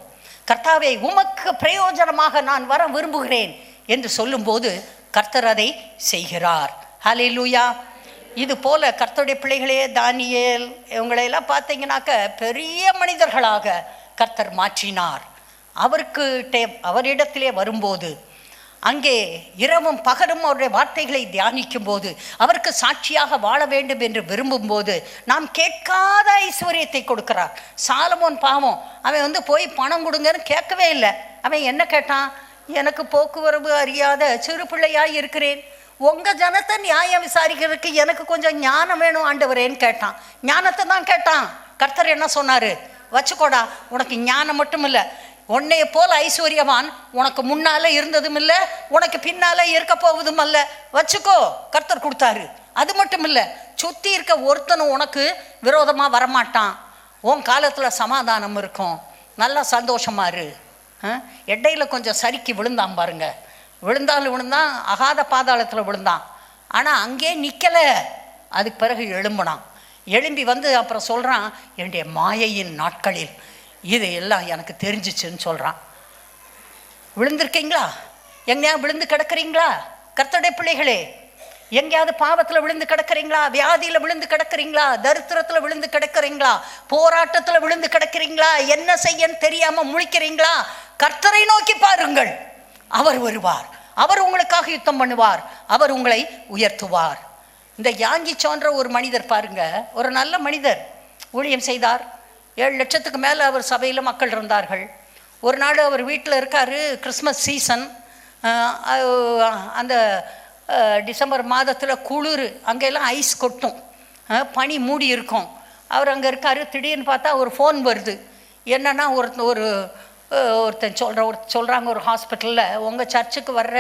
கர்த்தாவே உமக்கு பிரயோஜனமாக நான் வர விரும்புகிறேன் என்று சொல்லும்போது கர்த்தர் அதை செய்கிறார். ஹல்லேலூயா. இது போல கர்த்தருடைய பிள்ளைகளே, தானியேல் இவங்களையெல்லாம் பார்த்தீங்கன்னாக்க பெரிய மனிதர்களாக கர்த்தர் மாற்றினார். அவரிடத்திலே வரும்போது, அங்கே இரவும் பகலும் அவருடைய வார்த்தைகளை தியானிக்கும் போது, அவருக்கு சாட்சியாக வாழ வேண்டும் என்று விரும்பும்போது நாம் கேட்காத ஐஸ்வர்யத்தை கொடுக்கிறார். சாலமோன் பாவம், அவன் போய் பணம் கொடுங்கன்னு கேட்கவே இல்லை. அவன் என்ன கேட்டான்? எனக்கு போக்குவரவு அறியாத சிறு பிள்ளையாய் இருக்கிறேன், உங்கள் ஜனத்தை நியாயம் விசாரிக்கிறதுக்கு எனக்கு கொஞ்சம் ஞானம் வேணும் ஆண்டவரேன்னு கேட்டான். ஞானத்தை தான் கேட்டான். கர்த்தர் என்ன சொன்னார்? வச்சுக்கோடா, உனக்கு ஞானம் மட்டும் இல்லை, உன்னைய போல் ஐஸ்வர்யவான் உனக்கு முன்னால இருந்ததும் இல்லை, உனக்கு பின்னால இருக்க போவதும் அல்ல, வச்சுக்கோ. கர்த்தர் கொடுத்தாரு. அது மட்டும் இல்லை, சுற்றி இருக்க ஒருத்தனும் உனக்கு விரோதமாக வரமாட்டான், உன் காலத்தில் சமாதானம் இருக்கும், நல்லா சந்தோஷமா இரு. இடையில கொஞ்சம் சறுக்கி விழுந்தான் பாருங்க, விழுந்தான் அகாத பாதாளத்தில் விழுந்தான். ஆனால் அங்கே நிற்கலை. அதுக்கு பிறகு எழும்பி அப்புறம் சொல்கிறான், என்னுடைய மாயையின் நாட்களில் இது எல்லாம் எனக்கு தெரிஞ்சிச்சுன்னு சொல்கிறான். விழுந்திருக்கீங்களா? எங்கேயாவது விழுந்து கிடக்கிறீங்களா? கர்த்தருடைய பிள்ளைகளே, எங்கேயாவது பாவத்தில் விழுந்து கிடக்கிறீங்களா? வியாதியில் விழுந்து கிடக்கிறீங்களா? தரித்திரத்தில் விழுந்து கிடக்கிறீங்களா? போராட்டத்தில் விழுந்து கிடக்கிறீங்களா? என்ன செய்யன்னு தெரியாமல் முழிக்கிறீங்களா? கர்த்தரை நோக்கி பாருங்கள், அவர் வருவார், அவர் உங்களுக்காக யுத்தம் பண்ணுவார், அவர் உங்களை உயர்த்துவார். இந்த யாங்கி சோன்ற ஒரு மனிதர் பாருங்க, ஒரு நல்ல மனிதர், ஊழியம் செய்தார். 7 லட்சத்துக்கு மேலே அவர் சபையில் மக்கள் இருந்தார்கள். ஒரு நாள் அவர் வீட்டில் இருக்கார், கிறிஸ்மஸ் சீசன், அந்த டிசம்பர் மாதத்தில் குளிர், அங்கெல்லாம் ஐஸ் கொட்டும், பனி மூடி இருக்கும். அவர் அங்கே இருக்கார். திடீர்னு பார்த்தா ஒரு ஃபோன் வருது. என்னென்னா ஒருத்தன் சொல்கிறாங்க, ஒரு ஹாஸ்பிட்டலில் உங்கள் சர்ச்சுக்கு வர்ற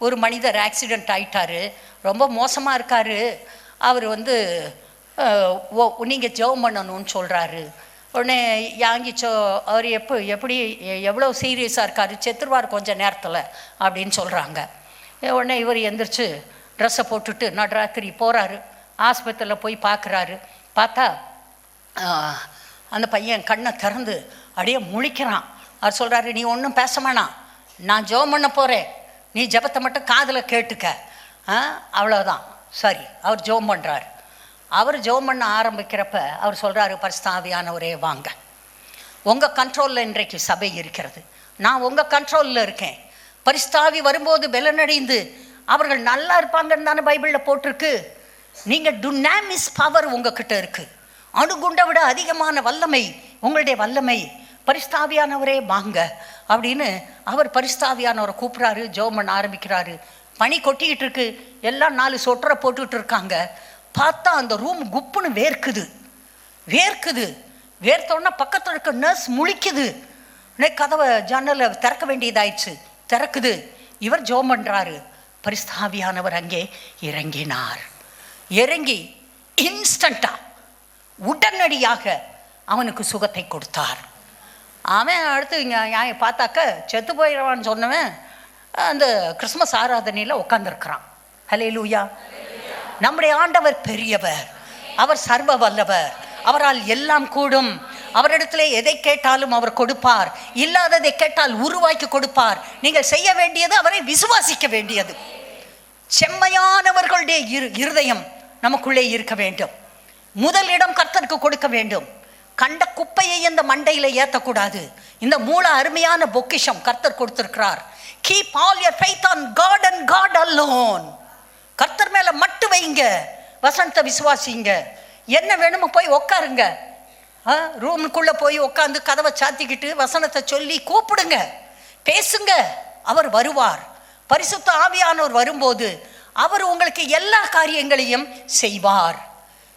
ஒரு மனிதர் ஆக்சிடெண்ட் ஆகிட்டார், ரொம்ப மோசமாக இருக்கார், அவர் நீங்கள் ஜெபம் பண்ணணும்னு சொல்கிறாரு. உடனே யாங்கிச்சோ அவர் எப்படி எவ்வளோ சீரியஸாக இருக்கார், செத்துருவார் கொஞ்சம் நேரத்தில் அப்படின்னு சொல்கிறாங்க. உடனே இவர் எந்திரிச்சு ட்ரெஸ்ஸை போட்டுட்டு நடுராத்திரி போகிறாரு, ஆஸ்பத்திரியில் போய் பார்க்குறாரு. பார்த்தா அந்த பையன் கண்ணை திறந்து அப்படியே முழிக்கிறான். அவர் சொல்கிறாரு, நீ ஒன்றும் பேச வேணாம், நான் ஜெபம் பண்ண போகிறேன், நீ ஜெபத்தை மட்டும் காதில் கேட்டுக்க, அவ்வளோதான். சரி, அவர் ஜெபம் பண்ணுறாரு. அவர் ஜெபம் பண்ண ஆரம்பிக்கிறப்ப அவர் சொல்கிறாரு, பரிசுத்த ஆவியானவரே வாங்க, உங்கள் கண்ட்ரோலில் இன்றைக்கு சபை இருக்கிறது, நான் உங்கள் கண்ட்ரோலில் இருக்கேன். பரிசுத்த ஆவி வரும்போது பெலனடைந்து அவர்கள் நல்லா இருப்பாங்கன்னு தானே பைபிளில் போட்டிருக்கு. நீங்கள் டுனாமிஸ் பவர் உங்ககிட்ட இருக்குது, அணுகுண்டை விட அதிகமான வல்லமை உங்களுடைய வல்லமை. பரிசுத்த ஆவியானவரே வாங்க அப்படின்னு அவர் பரிசுத்த ஆவியானவரை கூப்பிட்றாரு. ஜெபம் பண்ண ஆரம்பிக்கிறாரு. பனி கொட்டிக்கிட்டு இருக்கு, எல்லாம் 4 சொட்டரை போட்டுக்கிட்டு இருக்காங்க. பார்த்தா அந்த ரூம் குப்புன்னு வேர்த்தோன்னா பக்கத்தில் இருக்க நர்ஸ் முழிக்குது. கதவை ஜன்னலை திறக்க வேண்டியதாயிடுச்சு, திறக்குது. இவர் ஜெபம் பண்ணுறாரு. பரிசுத்த ஆவியானவர் அங்கே இறங்கினார். இறங்கி இன்ஸ்டண்ட்டாக உடனடியாக அவனுக்கு சுகத்தை கொடுத்தார். அவன் அடுத்து இங்கே பார்த்தாக்க செத்து போயிடுவான்னு சொன்னவன் அந்த கிறிஸ்மஸ் ஆராதனையில் உட்காந்துருக்கிறான். ஹல்லேலூயா. நம்முடைய ஆண்டவர் பெரியவர், அவர் சர்வ வல்லவர், அவரால் எல்லாம் கூடும். அவரிடத்துல எதை கேட்டாலும் அவர் கொடுப்பார், இல்லாததை கேட்டால் உருவாக்கி கொடுப்பார். நீங்கள் செய்ய வேண்டியது அவரை விசுவாசிக்க வேண்டியது. செம்மையானவர்களுடைய இருதயம் நமக்குள்ளே இருக்க வேண்டும். முதலிடம் கர்த்தருக்கு கொடுக்க வேண்டும். கண்ட குப்பையை இந்த மண்டையில் ஏற்றக்கூடாது. இந்த மூல அருமையான பொக்கிஷம் கர்த்தர் கொடுத்திருக்கிறார். Keep all your faith on God and God alone. கர்த்தர் மேல மட்டும் வைங்க, வசனத்தை விசுவாசிங்க. என்ன வேணுமோ போய் உட்காருங்க, ரூமுக்குள்ள போய் உட்காந்து கதவை சாத்திக்கிட்டு வசனத்தை சொல்லி கூப்பிடுங்க, பேசுங்க. அவர் வருவார். பரிசுத்த ஆவியானவர் வரும்போது அவர் உங்களுக்கு எல்லா காரியங்களையும் செய்வார்.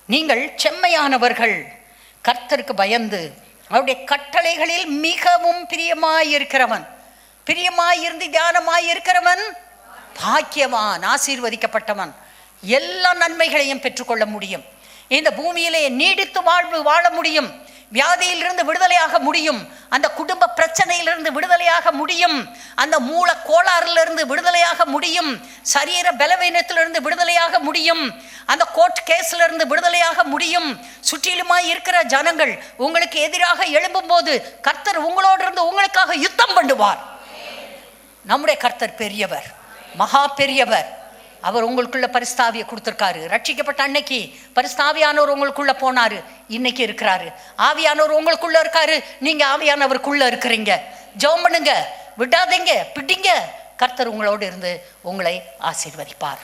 நீங்கள் செம்மையானவர்கள், கர்த்தருக்கு பயந்து அவருடைய கட்டளைகளில் மிகவும் பிரியமாயிருக்கிறவன். பிரியமாயிருந்து தியானமாயிருக்கிறவன் பாக்கியவான், ஆசீர்வதிக்கப்பட்டவன். எல்லா நன்மைகளையும் பெற்றுக்கொள்ள முடியும். இந்த பூமியிலே நீடித்து வாழ முடியும். வியாதியிலிருந்து விடுதலையாக முடியும். அந்த குடும்ப பிரச்சனையிலிருந்து விடுதலையாக முடியும். அந்த மூல கோளாறிலிருந்து விடுதலையாக முடியும். சரீர பலவீனத்திலிருந்து விடுதலையாக முடியும். அந்த கோர்ட் கேஸ்ல இருந்து விடுதலையாக முடியும். சுற்றிலுமாய் இருக்கிற ஜனங்கள் உங்களுக்கு எதிராக எழும்பும் போது கர்த்தர் உங்களோடு இருந்து உங்களுக்காக யுத்தம் பண்ணுவார். நம்முடைய கர்த்தர் பெரியவர், மகா பெரியவர். அவர் உங்களுக்குள்ள பரிசுத்தாவியை கொடுத்துருக்காரு. ரட்சிக்கப்பட்ட அன்னைக்கு பரிசுத்தாவியானவர் உங்களுக்குள்ள போனாரு, இன்னைக்கு இருக்கிறாரு. ஆவியானவர் உங்களுக்குள்ள இருக்காரு, நீங்க ஆவியானவருக்குள்ள இருக்கிறீங்க. ஜெபம் பண்ணுங்க, விடாதீங்க, பிடிங்க. கர்த்தர் உங்களோடு இருந்து உங்களை ஆசீர்வதிப்பார்.